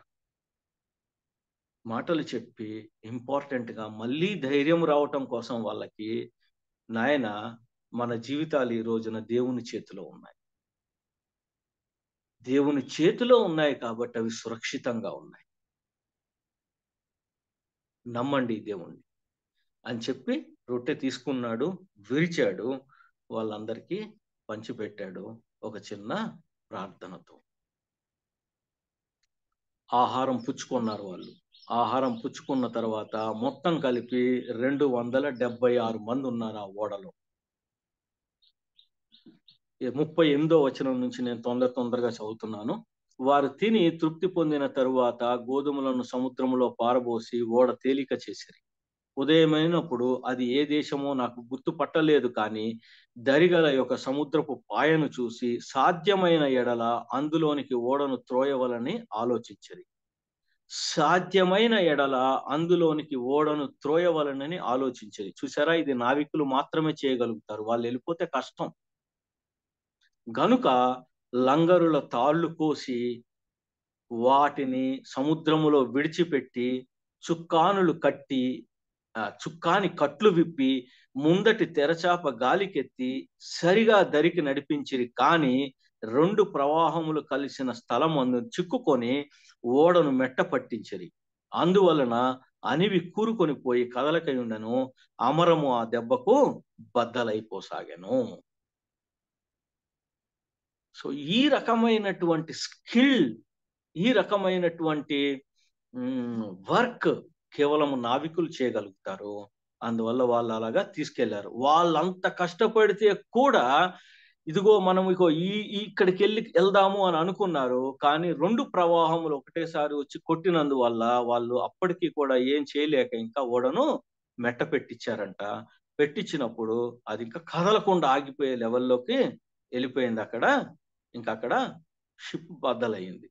మాటలు చెప్పి ఇంపార్టెంట్ గా మళ్ళీ ధైర్యం రావటం కోసం వాళ్ళకి, నాయన మన జీవితాలు ఈ రోజున దేవుని చేతిలో ఉన్నాయి, దేవుని చేతిలో ఉన్నాయి కాబట్టి అవి సురక్షితంగా ఉన్నాయి, నమ్మండి దేవుణ్ణి అని చెప్పి రొట్టె తీసుకున్నాడు, విరిచాడు, వాళ్ళందరికీ పంచిపెట్టాడు ఒక చిన్న ప్రార్థనతో. ఆహారం పుచ్చుకున్నారు వాళ్ళు. ఆహారం పుచ్చుకున్న తర్వాత మొత్తం కలిపి 276 మంది ఉన్నారు ఆ ఓడలో. 38వ వచనం నుంచి నేను తొందరగా చదువుతున్నాను. వారు తిని తృప్తి పొందిన తరువాత గోధుమలను సముద్రంలో పారబోసి ఓడ తేలిక చేసిరి. ఉదయమైనప్పుడు అది ఏ దేశమో నాకు గుర్తుపట్టలేదు, కానీ దరిగల యొక్క సముద్రపు పాయను చూసి సాధ్యమైన ఎడల అందులోనికి ఓడను త్రోయవలని ఆలోచించరి. సాధ్యమైన ఎడల అందులోనికి ఓడను త్రోయవలనని ఆలోచించరి. చూసారా, ఇది నావికులు మాత్రమే చేయగలుగుతారు, వాళ్ళు వెళ్ళిపోతే కష్టం. గనుక లంగరుల తాళ్ళు కోసి వాటిని సముద్రములో విడిచిపెట్టి చుక్కాని కట్లు విప్పి ముందటి తెరచాప గాలికెత్తి సరిగా దరికి నడిపించిరి. కానీ 2 ప్రవాహములు కలిసిన స్థలమందు చిక్కుకొని ఓడను మెట్ట పట్టించిరి. అందువలన అనివి కూరుకొని పోయి కదలకయుండెను. అమరము ఆ దెబ్బకు బద్దలైపోసాగాను. సో ఈ రకమైనటువంటి స్కిల్, ఈ రకమైనటువంటి వర్క్ కేవలం నావికులు చేయగలుగుతారు. అందువల్ల వాళ్ళు అలాగా తీసుకెళ్లారు. వాళ్ళంత కష్టపడితే కూడా ఇదిగో మనం ఇక్కడికి వెళ్దాము అని అనుకున్నారు, కానీ 2 ప్రవాహములు ఒకటేసారి వచ్చి కొట్టినందువల్ల వాళ్ళు అప్పటికి కూడా ఏం చేయలేక ఇంకా ఓడను మెట్ట పెట్టించారంట. పెట్టించినప్పుడు అది ఇంకా కదలకుండా ఆగిపోయే లెవెల్లోకి వెళ్ళిపోయింది. అక్కడ షిప్ బద్దలయ్యింది.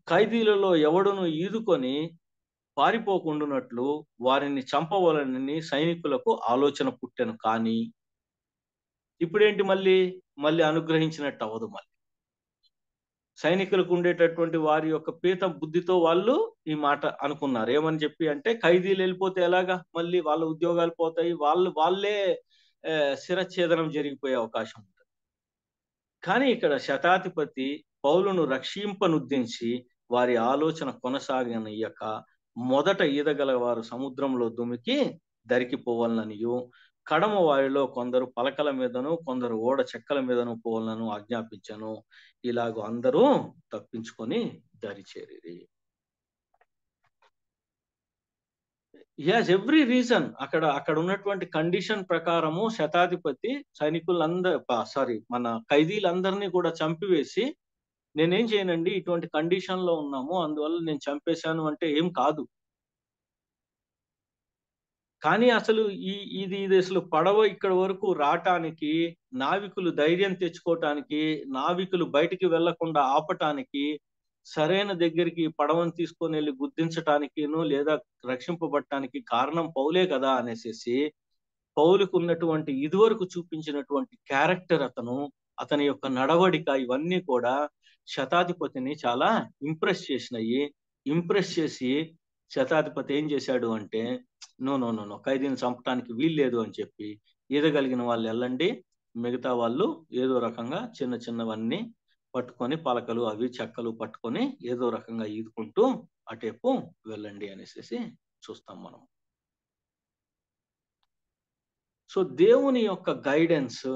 ఖైదీలలో ఎవడును ఈదుకొని పారిపోకుండానట్లు వారిని చంపవలనని సైనికులకు ఆలోచన పుట్టెను. కానీ ఇప్పుడేంటి, మళ్ళీ అనుగ్రహించినట్టు అవ్వదు. మళ్ళీ సైనికులకు ఉండేటటువంటి వారి యొక్క పీత బుద్ధితో వాళ్ళు ఈ మాట అనుకున్నారు. ఏమని చెప్పి అంటే, ఖైదీలు వెళ్ళిపోతే ఎలాగా, మళ్ళీ వాళ్ళ ఉద్యోగాలు పోతాయి, వాళ్ళే శిరఛేదనం జరిగిపోయే అవకాశం ఉంటుంది. కానీ ఇక్కడ శతాధిపతి పౌలును రక్షింపనుద్దేశించి వారి ఆలోచన కొనసాగనయ్యక మొదట ఈదగల వారు సముద్రంలో దుమికి దరికిపోవాలనియు, కడమ వారిలో కొందరు పలకల మీదను కొందరు ఓడ చెక్కల మీదను పోవాలను ఆజ్ఞాపించను. ఇలాగ అందరూ తప్పించుకొని దరిచేరి. ఎవ్రీ రీజన్ అక్కడ ఉన్నటువంటి కండిషన్ ప్రకారము శతాధిపతి మన ఖైదీలందరినీ కూడా చంపివేసి, నేనేం చేయనండి, ఇటువంటి కండిషన్ లో ఉన్నాము అందువల్ల నేను చంపేశాను అంటే ఏం కాదు. కానీ అసలు ఇది అసలు పడవ ఇక్కడ వరకు రావటానికి, నావికులు ధైర్యం తెచ్చుకోవటానికి, నావికులు బయటికి వెళ్లకుండా ఆపటానికి, సరైన దగ్గరికి పడవను తీసుకొని వెళ్ళి గుర్తించటానికిను లేదా రక్షింపబడటానికి కారణం పౌలే కదా అనేసి పౌలుకు ఉన్నటువంటి ఇదివరకు చూపించినటువంటి క్యారెక్టర్, అతని యొక్క నడవడిక, ఇవన్నీ కూడా శతాధిపతిని చాలా ఇంప్రెస్ చేసి శతాధిపతి ఏం చేశాడు అంటే, నో ఖైదీని చంపడానికి వీల్లేదు అని చెప్పి, ఈదగలిగిన వాళ్ళు వెళ్ళండి, మిగతా వాళ్ళు ఏదో రకంగా చిన్నవన్నీ పట్టుకొని పలకలు అవి చెక్కలు పట్టుకొని ఏదో రకంగా ఈదుకుంటూ అటేపు వెళ్ళండి అనేసి చూస్తాం మనం. సో దేవుని యొక్క గైడెన్స్,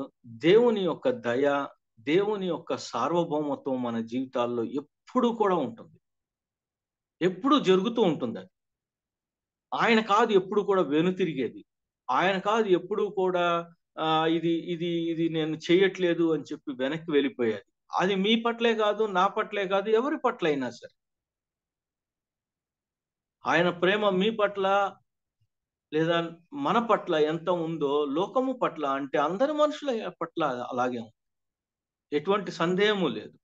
దేవుని యొక్క దయ, దేవుని యొక్క సార్వభౌమత్వం మన జీవితాల్లో ఎప్పుడు కూడా ఉంటుంది, ఎప్పుడు జరుగుతూ ఉంటుంది. అది ఆయన కాదు ఎప్పుడు కూడా వెనుతిరిగేది, ఆయన కాదు ఎప్పుడు కూడా ఇది నేను చేయట్లేదు అని చెప్పి వెనక్కి వెళ్ళిపోయేది. అది మీ పట్లే కాదు, నా పట్లే కాదు, ఎవరి పట్ల అయినా సరే ఆయన ప్రేమ మీ పట్ల లేదా మన పట్ల ఎంత ఉందో లోకము పట్ల, అంటే అందరి మనుషుల పట్ల అలాగే ఉంది, ఎటువంటి సందేహము లేదు.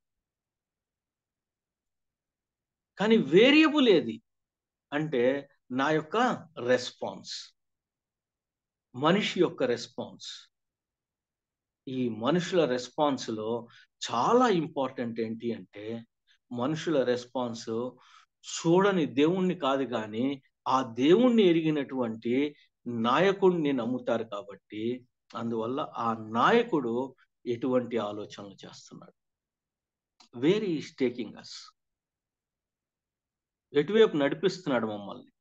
కానీ వేరియబుల్ ఏది అంటే నా యొక్క రెస్పాన్స్, మనిషి యొక్క రెస్పాన్స్. ఈ మనుషుల రెస్పాన్స్ లో చాలా ఇంపార్టెంట్ ఏంటి అంటే, మనుషుల రెస్పాన్స్ చూడని దేవుణ్ణి కాదు కానీ ఆ దేవుణ్ణి ఎరిగినటువంటి నాయకుడిని నమ్ముతారు. కాబట్టి అందువల్ల ఆ నాయకుడు ఎటువంటి ఆలోచనలు చేస్తున్నాడు, వేర్ ఈస్ టేకింగ్ అస్, ఎటువైపు నడిపిస్తున్నాడు మమ్మల్ని.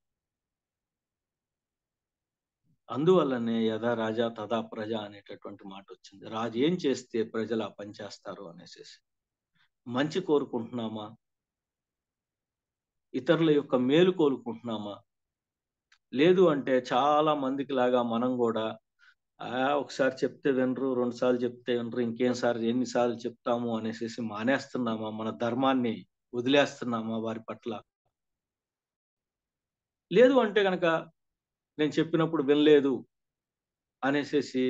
అందువల్లనే యథా రాజా తథా ప్రజ అనేటటువంటి మాట వచ్చింది. రాజు ఏం చేస్తే ప్రజలు ఆ పని చేస్తారు అనేసి. మంచి కోరుకుంటున్నామా, ఇతరుల యొక్క మేలు కోరుకుంటున్నామా, లేదు అంటే చాలా మందికి లాగా మనం కూడా ఒకసారి చెప్తే వినరు, 2 సార్లు చెప్తే వినరు, ఎన్నిసార్లు చెప్తాము అనేసి మానేస్తున్నామా, మన ధర్మాన్ని వదిలేస్తున్నామా వారి పట్ల. లేదు అంటే కనుక నేను చెప్పినప్పుడు వినలేదు అనేసేసి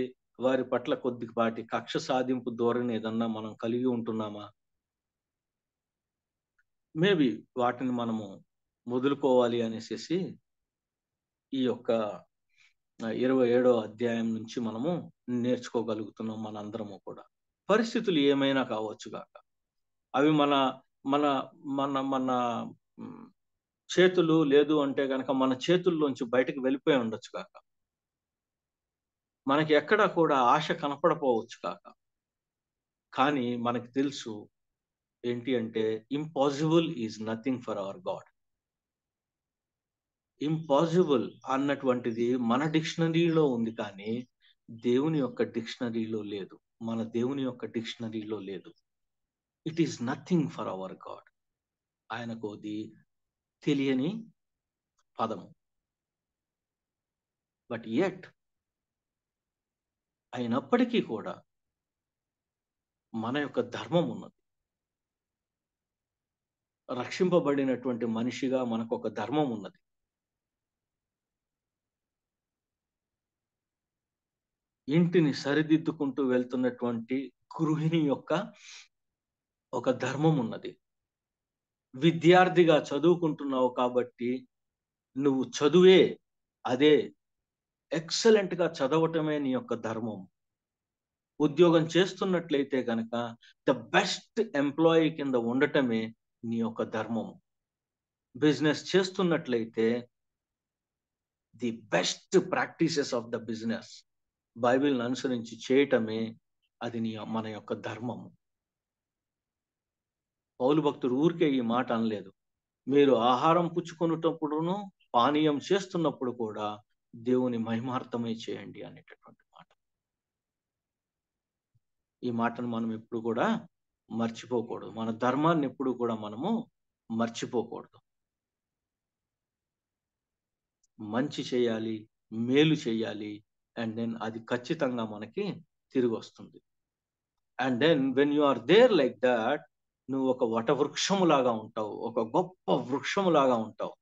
వారి పట్ల కొద్దిపాటి కక్ష సాధింపు ధోరణి ఏదన్నా మనం కలిగి ఉంటున్నామా? మేబీ వాటిని మనము వదులుకోవాలి అనేసేసి ఈ యొక్క 27వ అధ్యాయం నుంచి మనము నేర్చుకోగలుగుతున్నాం మనందరము కూడా. పరిస్థితులు ఏమైనా కావచ్చు గాక, అవి మన మన మన మన చేతులు లేదు అంటే గనక మన చేతుల్లోంచి బయటకు వెళ్ళిపోయి ఉండొచ్చు కాక, మనకి ఎక్కడ కూడా ఆశ కనపడపోవచ్చు కాక, కానీ మనకి తెలుసు ఏంటి అంటే impossible is nothing for hour God. Impossible అన్నటువంటిది మన డిక్షనరీలో ఉంది, కానీ దేవుని యొక్క డిక్షనరీలో లేదు. మన దేవుని యొక్క డిక్షనరీలో లేదు. It is nothing for hour God. ఆయనకు అది తెలియని పదము. బట్ యెట్ అయినప్పటికీ కూడా మన యొక్క ధర్మం ఉన్నది. రక్షింపబడినటువంటి మనిషిగా మనకు ఒక ధర్మం ఉన్నది. ఇంటిని సరిదిద్దుకుంటూ వెళ్తున్నటువంటి గృహిణి యొక్క ఒక ధర్మం ఉన్నది. విద్యార్థిగా చదువుకుంటున్నావు కాబట్టి నువ్వు చదువే, అదే ఎక్సలెంట్ గా చదవటమే నీ యొక్క ధర్మం. ఉద్యోగం చేస్తున్నట్లయితే కనుక ద బెస్ట్ ఎంప్లాయీ కింద ఉండటమే నీ యొక్క ధర్మం. బిజినెస్ చేస్తున్నట్లయితే the best practices of the business బైబిల్ని అనుసరించి చేయటమే అది మన యొక్క ధర్మము. పౌలు భక్తుడు ఊరికే ఈ మాట అనలేదు. మీరు ఆహారం పుచ్చుకునేటప్పుడును పానీయం చేస్తున్నప్పుడు కూడా దేవుని మహిమార్థమై చేయండి అనేటటువంటి మాట. ఈ మాటను మనం ఎప్పుడు కూడా మర్చిపోకూడదు. మన ధర్మాన్ని ఎప్పుడు కూడా మనము మర్చిపోకూడదు. మంచి చేయాలి, మేలు చేయాలి, అండ్ దెన్ అది ఖచ్చితంగా మనకి తిరిగి వస్తుంది. And then when you are there like that, నువ్వు ఒక వటవృక్షములాగా ఉంటావు, ఒక గొప్ప వృక్షములాగా ఉంటావు,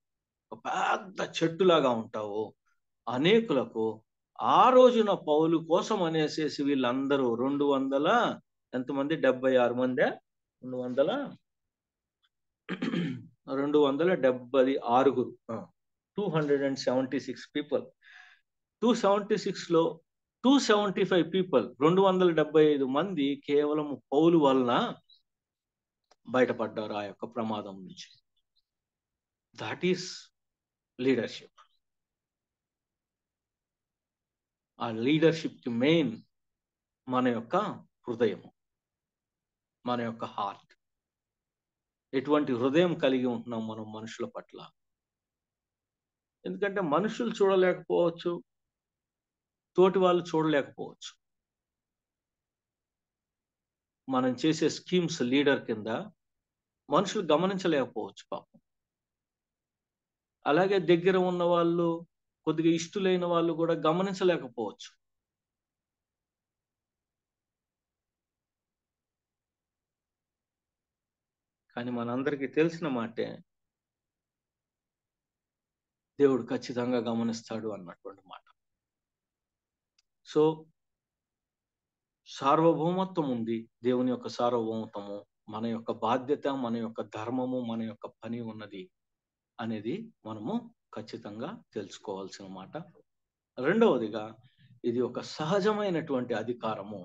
ఒక పెద్ద చెట్టులాగా ఉంటావు. అనేకులకు ఆ రోజున పౌలు కోసం అనేసేసి వీళ్ళందరూ 200 ఎంతమంది, 76 మంది, 276 276 పీపుల్. 276 లో 275 పీపుల్, 275 మంది కేవలం పౌలు వలన బయటపడ్డారు ఆ యొక్క ప్రమాదం నుంచి. That is leadership. ఆ లీడర్షిప్ కి మెయిన్ మన యొక్క హృదయం, మన యొక్క హార్ట్. ఎటువంటి హృదయం కలిగి ఉంటున్నాం మనం మనుషుల పట్ల? ఎందుకంటే మనుషులు చూడలేకపోవచ్చు, తోటి వాళ్ళు చూడలేకపోవచ్చు. మనం చేసే స్కీమ్స్ లీడర్ కింద మనుషులు గమనించలేకపోవచ్చు పాపం. అలాగే దగ్గర ఉన్న వాళ్ళు, కొద్దిగా ఇష్టలైన వాళ్ళు కూడా గమనించలేకపోవచ్చు. కానీ మనందరికీ తెలిసిన మాటే, దేవుడు ఖచ్చితంగా గమనిస్తాడు అన్నటువంటి మాట. సో సార్వభౌమత్వం ఉంది, దేవుని యొక్క సార్వభౌమత్వము, మన యొక్క బాధ్యత, మన యొక్క ధర్మము, మన యొక్క పని ఉన్నది అనేది మనము ఖచ్చితంగా తెలుసుకోవాల్సిన మాట. రెండవదిగా, ఇది ఒక సహజమైనటువంటి అధికారము.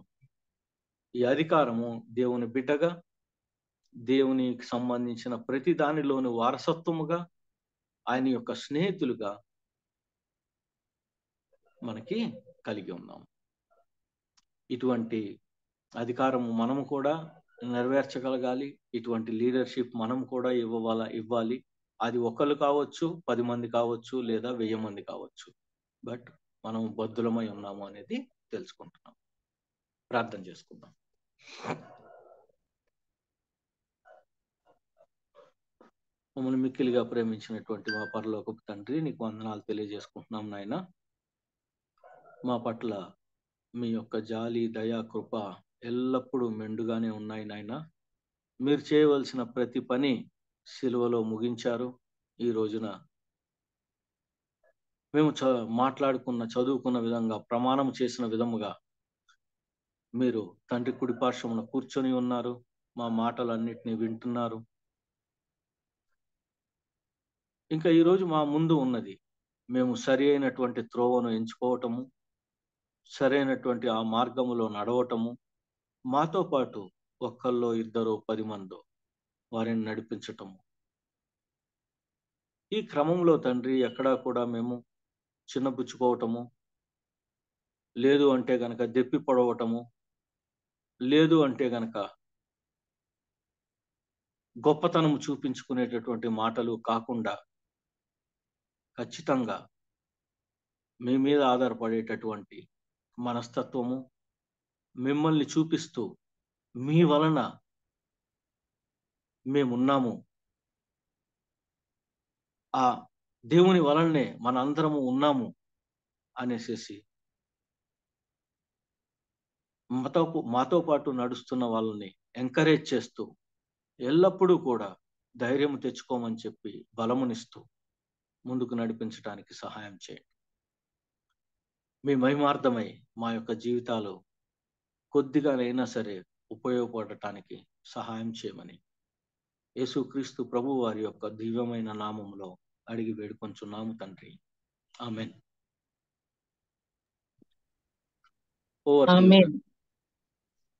ఈ అధికారము దేవుని బిడ్డగా, దేవునికి సంబంధించిన ప్రతి దానిలోని వారసత్వముగా, ఆయన యొక్క స్నేహితులుగా మనకి కలిగి ఉన్నాం. ఇటువంటి అధికారము మనము కూడా నెరవేర్చగలగాలి. ఇటువంటి లీడర్షిప్ మనం కూడా ఇవ్వాలి. అది ఒకళ్ళు కావచ్చు, 10 మంది కావచ్చు, లేదా 1000 మంది కావచ్చు. బట్ మనం బద్ధులమై ఉన్నాము అనేది తెలుసుకుంటున్నాం. ప్రార్థన చేసుకుందాం. మమ్మల్ని మిక్కిలిగా ప్రేమించినటువంటి మా పరలోకపు తండ్రి, నీకు వందనాలు తెలియజేసుకుంటున్నాం నాయన. మా పట్ల మీ యొక్క జాలి, దయా, కృప ఎల్లప్పుడూ మెండుగానే ఉన్నాయి నాయన. మీరు చేయవలసిన ప్రతి పని సిలువలో ముగించారు. ఈ రోజున మేము చదువుకున్న విధంగా, ప్రమాణం చేసిన విధముగా మీరు తండ్రి కుడి పార్శ్వమున కూర్చొని ఉన్నారు. మా మాటలన్నిటినీ వింటున్నారు. ఇంకా ఈరోజు మా ముందు ఉన్నది, మేము సరి అయినటువంటి త్రోవను ఎంచుకోవటము, సరైనటువంటి ఆ మార్గములో నడవటము, మాతో పాటు ఒక్కళ్ళో ఇద్దరో 10 మందో వారిని నడిపించటము. ఈ క్రమంలో తండ్రి ఎక్కడా కూడా మేము చిన్నపుచ్చుకోవటము, లేదు అంటే గనక దెప్పి పొడవటము, లేదు అంటే గనక గొప్పతనం చూపించుకునేటటువంటి మాటలు కాకుండా ఖచ్చితంగా మీ మీద ఆధారపడేటటువంటి మనస్తత్వము, మిమ్మల్ని చూపిస్తూ మీ వలన మేమున్నాము, ఆ దేవుని వలనే మనందరము ఉన్నాము అనేసి మాతో పాటు నడుస్తున్న వాళ్ళని ఎంకరేజ్ చేస్తూ, ఎల్లప్పుడూ కూడా ధైర్యం తెచ్చుకోమని చెప్పి బలమునిస్తూ ముందుకు నడిపించడానికి సహాయం చేయండి. మీ మహిమార్థమై మా యొక్క జీవితాలు కొద్దిగానైనా సరే ఉపయోగపడటానికి సహాయం చేయమని యేసుక్రీస్తు ప్రభు వారి యొక్క దివ్యమైన నామములో అడిగి వేడుకొంచున్నాము తండ్రి. ఆమేన్. ఆమేన్.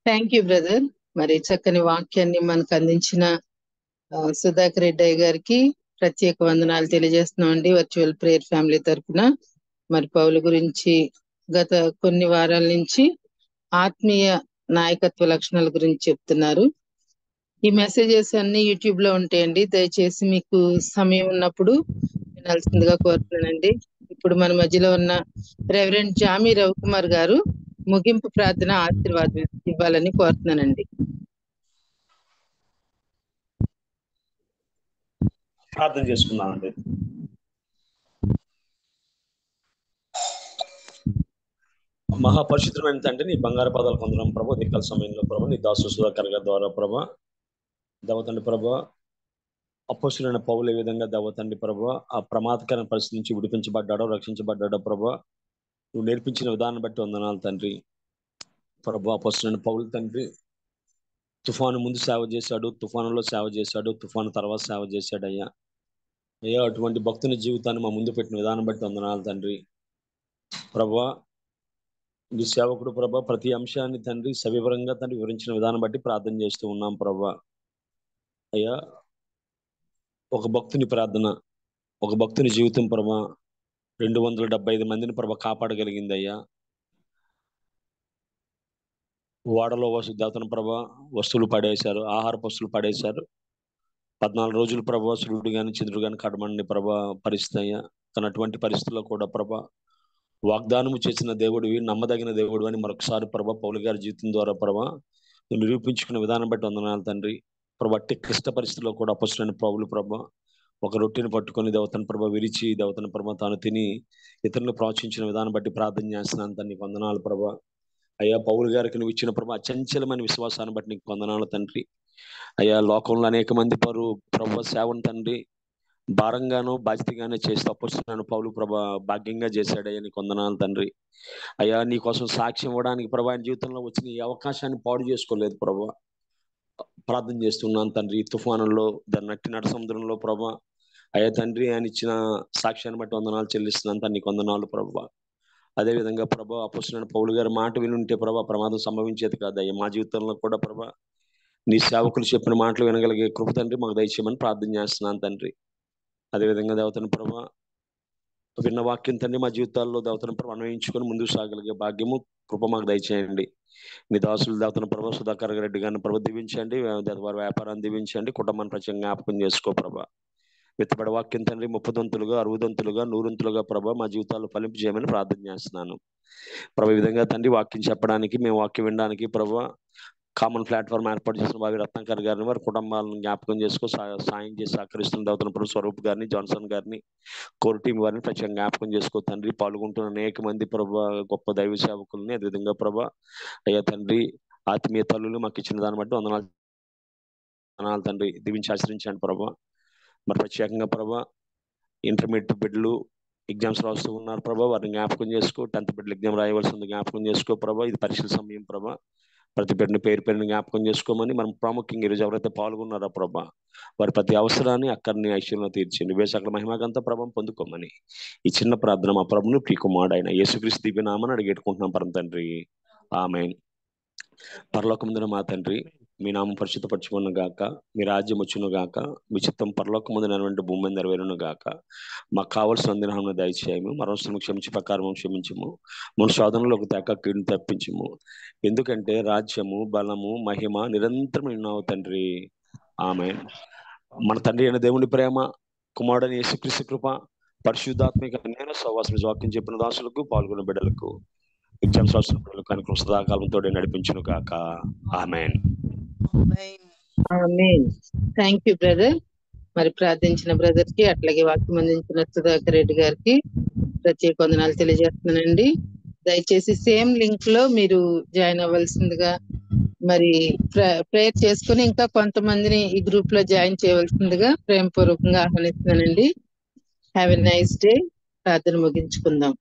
Thank you brother. మరి చక్కని వాక్యాన్ని మనకు అందించిన సుధాకర్ రెడ్డి గారికి ప్రత్యేక వందనాలు తెలియజేస్తున్నామండి వర్చువల్ ప్రేయర్ ఫ్యామిలీ తరఫున. మరి పౌలు గురించి గత కొన్ని వారాల నుంచి ఆత్మీయ నాయకత్వ లక్షణాల గురించి చెప్తున్నారు. ఈ మెసేజెస్ అన్ని యూట్యూబ్ లో ఉంటాయండి. దయచేసి మీకు సమయం ఉన్నప్పుడు వినాల్సిందిగా కోరుతున్నానండి. ఇప్పుడు మన మధ్యలో ఉన్న రెవరెండ్ జామి రవికుమార్ గారు ముగింపు ప్రార్థన ఆశీర్వాదం ఇవ్వాలని కోరుతున్నానండి. ప్రార్థన చేసుకుందామండి. మహాపరిశుద్ధమైన తండ్రి, నీ బంగారు పాదాలు పొందడం ప్రభా, దిక్కల సమయంలో ప్రభా, నీ దాసు సుధాకర్ గారి ద్వారా ప్రభా, దేవతండ్రి ప్రభా, అపోస్తులైన పౌలు ఏ విధంగా దేవతండ్రి ప్రభా ఆ ప్రమాదకరమైన పరిస్థితి నుంచి విడిపించబడ్డాడో, రక్షించబడ్డాడో ప్రభా, నువ్వు నేర్పించిన విధానం బట్టి వందనాలు తండ్రి. ప్రభా, అపోస్తులైన పౌలు తండ్రి తుఫాను ముందు సేవ చేశాడు, తుఫానులో సేవ చేశాడు, తుఫాను తర్వాత సేవ చేశాడు అయ్యా. అయ్యా, అటువంటి భక్తుని జీవితాన్ని మా ముందు పెట్టిన విధానం బట్టి వందనాలు తండ్రి. ప్రభా, నీ సేవకుడు ప్రభా ప్రతి అంశాన్ని తండ్రి సవివరంగా తండ్రి వివరించిన విధానం బట్టి ప్రార్థన చేస్తూ ఉన్నాం ప్రభా. అయ్యా, ఒక భక్తుని ప్రార్థన, ఒక భక్తుని జీవితం ప్రభా 275 మందిని ప్రభా కాపాడగలిగింది అయ్యా. వాడలో దేవతను ప్రభా వస్తువులు పడేశారు, ఆహార వస్తువులు పడేశారు. 14 రోజులు ప్రభా సూర్యుడు కానీ చంద్రుడు కానీ కడమండి ప్రభా పరిస్థితి అయ్యా. కానీ అటువంటి పరిస్థితుల్లో కూడా ప్రభా వాగ్దానము చేసిన దేవుడివి, నమ్మదగిన దేవుడు అని మరొకసారి ప్రభా పౌలు గారి జీవితం ద్వారా ప్రభా నువ్వు నిరూపించుకున్న విధానం బట్టి వందనాలు తండ్రి. ప్రభా అట్టి క్లిష్ట పరిస్థితుల్లో కూడా అపొస్తలుడైన పౌలు ప్రభా ఒక రొట్టెని పట్టుకొని దేవతను ప్రభా విరిచి దేవతను ప్రభా తాను తిని ఇతరులను ప్రోత్సహించిన విధానం బట్టి ప్రార్థన చేస్తున్నాను తండ్రి. వందనాలు ప్రభా. అయ్యా, పౌలు గారికి నువ్వు ఇచ్చిన ప్రభా అచంచలమైన విశ్వాసాన్ని బట్టి నీకు వందనాలు తండ్రి. అయ్యా, లోకంలో అనేక మంది ప్రభా సేవను తండ్రి భారంగానో బాధ్యతగానే చేస్తూ అపొస్తలుడైన పౌలు ప్రభా భాగ్యంగా చేశాడయ్యా, నీకు వందనాలు తండ్రి. అయ్యా, నీ కోసం సాక్ష్యం ఇవ్వడానికి ప్రభా ఆయన జీవితంలో వచ్చిన ఈ అవకాశాన్ని పాడు చేసుకోలేదు ప్రభా. ప్రార్థన చేస్తున్నాను తండ్రి. తుఫానుల్లో దాన్ని నట్టినట సముద్రంలో ప్రభా అయ్యా తండ్రి ఆయన ఇచ్చిన సాక్ష్యాన్ని బట్టి వందనాలు చెల్లిస్తున్నాను తండ్రి, నీకు వందనాలు ప్రభా. అదేవిధంగా ప్రభా అపొస్తలుడైన పౌలు గారి మాట వినుంటే ప్రభా ప్రమాదం సంభవించేది కాదు అయ్యా. మా జీవితంలో కూడా ప్రభా నీ సేవకులు చెప్పిన మాటలు వినగలిగే కృప తండ్రి మాకు దయచేయమని ప్రార్థన చేస్తున్నాను తండ్రి. అదేవిధంగా దేవతను ప్రభా విన్న వాక్యం తండ్రి మా జీవితాల్లో దేవతను ప్రభా అన్వయించుకొని ముందుకు సాగలిగే భాగ్యము కృప మాకు దయచేయండి. నీ దాసులు దేవతను ప్రభా సుధాకర్ రెడ్డి గారిని ప్రభా దీవించండి, వారి వ్యాపారాన్ని దీవించండి, కుటుంబాన్ని ప్రత్యేకంగా జ్ఞాపకం చేసుకో ప్రభా. విత్తబడి వాక్యం తండ్రి 30 దంతులుగా 60 దంతులుగా 100 దంతులుగా ప్రభా మా జీవితాల్లో ఫలింపు చేయమని ప్రార్థన చేస్తున్నాను ప్రభా. ఈ విధంగా తండ్రి వాక్యం చెప్పడానికి, మేము వాక్యం వినడానికి ప్రభా కామన్ ప్లాట్ఫామ్ ఏర్పాటు చేసిన బావి రత్నాకర్ గారిని వారి కుటుంబాలను జ్ఞాపకం చేసుకో సాయం చేసి సహకరిస్తున్న దేవతన ప్రభు స్వరూప్ గారిని, జాన్సన్ గారిని, కోర్ టీం వారిని ప్రత్యేకంగా జ్ఞాపకం చేసుకో తండ్రి. పాల్గొంటున్న అనేక మంది ప్రభా గొప్ప దైవ సేవకుల్ని అదేవిధంగా ప్రభా అయ్యా తండ్రి ఆత్మీయ తల్లులు మాకు ఇచ్చిన దాన్ని బట్టి వందనాలు తండ్రి. దీవించి ఆచరించండి ప్రభా. మరి ప్రత్యేకంగా ప్రభా ఇంటర్మీడియట్ బిడ్డలు ఎగ్జామ్స్ రాస్తూ ఉన్నారు ప్రభా, వారిని జ్ఞాపకం చేసుకో. 10th బిడ్డలు ఎగ్జామ్ రాయవలసి ఉంది, జ్ఞాపకం చేసుకో ప్రభా. ఇది పరీక్షల సమయం ప్రభా. ప్రతి బిడ్డని పేరుని జ్ఞాపకం చేసుకోమని మనం ప్రాముఖ్యంగా ఈరోజు ఎవరైతే పాల్గొన్నారో ప్రభా, వారి ప్రతి అవసరాన్ని అక్కడిని ఐశ్వర్యంలో తీర్చండి. వేసి అక్కడ మహిమాకంత ప్రభావం పొందుకోమని ఈ చిన్న ప్రార్థన మా ప్రభును ప్రియకుమారుడైన యేసుక్రీస్తు దివ్య నామమున అడిగేట్టుకుంటున్నాం పరమ తండ్రి, ఆమేన్. పరలోకమందున మా తండ్రి, మీ నామం పరిశుద్ధపరచుకున్న గాక, మీ రాజ్యం వచ్చును గాక, మీ చిత్తం పరలోకమందు నెరవేరినట్టు భూమి మీద నెరవేరును గాక. మాకు కావలసిన అందిన దయచేయము, మరోసారి క్షమించి ప్రకారం క్షమించము, మన శోధనలోకి తేక కీడును తప్పించము. ఎందుకంటే రాజ్యము, బలము, మహిమ నిరంతరం ఉన్నావు తండ్రి, ఆమేన్. మన తండ్రి అయిన దేవుని ప్రేమ, కుమారుడైన యేసుక్రీస్తు కృప, పరిశుద్ధాత్మిక నేను సహవాసం వాక్యం చెప్పిన దాసులకు, పాల్గొన్న బిడ్డలకు, ఎగ్జామ్స్ రాసిన బిడ్డలకు కనుక సదాకాలంతో నడిపించును గాక, ఆమేన్. ఆమేన్. Thank you brother. మరి ప్రార్థించిన బ్రదర్ కి, అట్లాగే వాక్యం అందించిన సుధాకర్ రెడ్డి గారికి ప్రత్యేక వందనాలు తెలియజేస్తున్నానండి. దయచేసి సేమ్ లింక్ లో మీరు జాయిన్ అవ్వాల్సిందిగా, మరి ప్రేయర్ చేసుకుని ఇంకా కొంతమందిని ఈ గ్రూప్ లో జాయిన్ చేయవలసిందిగా ప్రేమపూర్వకంగా ఆహ్వానిస్తున్నానండి. Have a nice day. ప్రార్థన ముగించుకుందాం.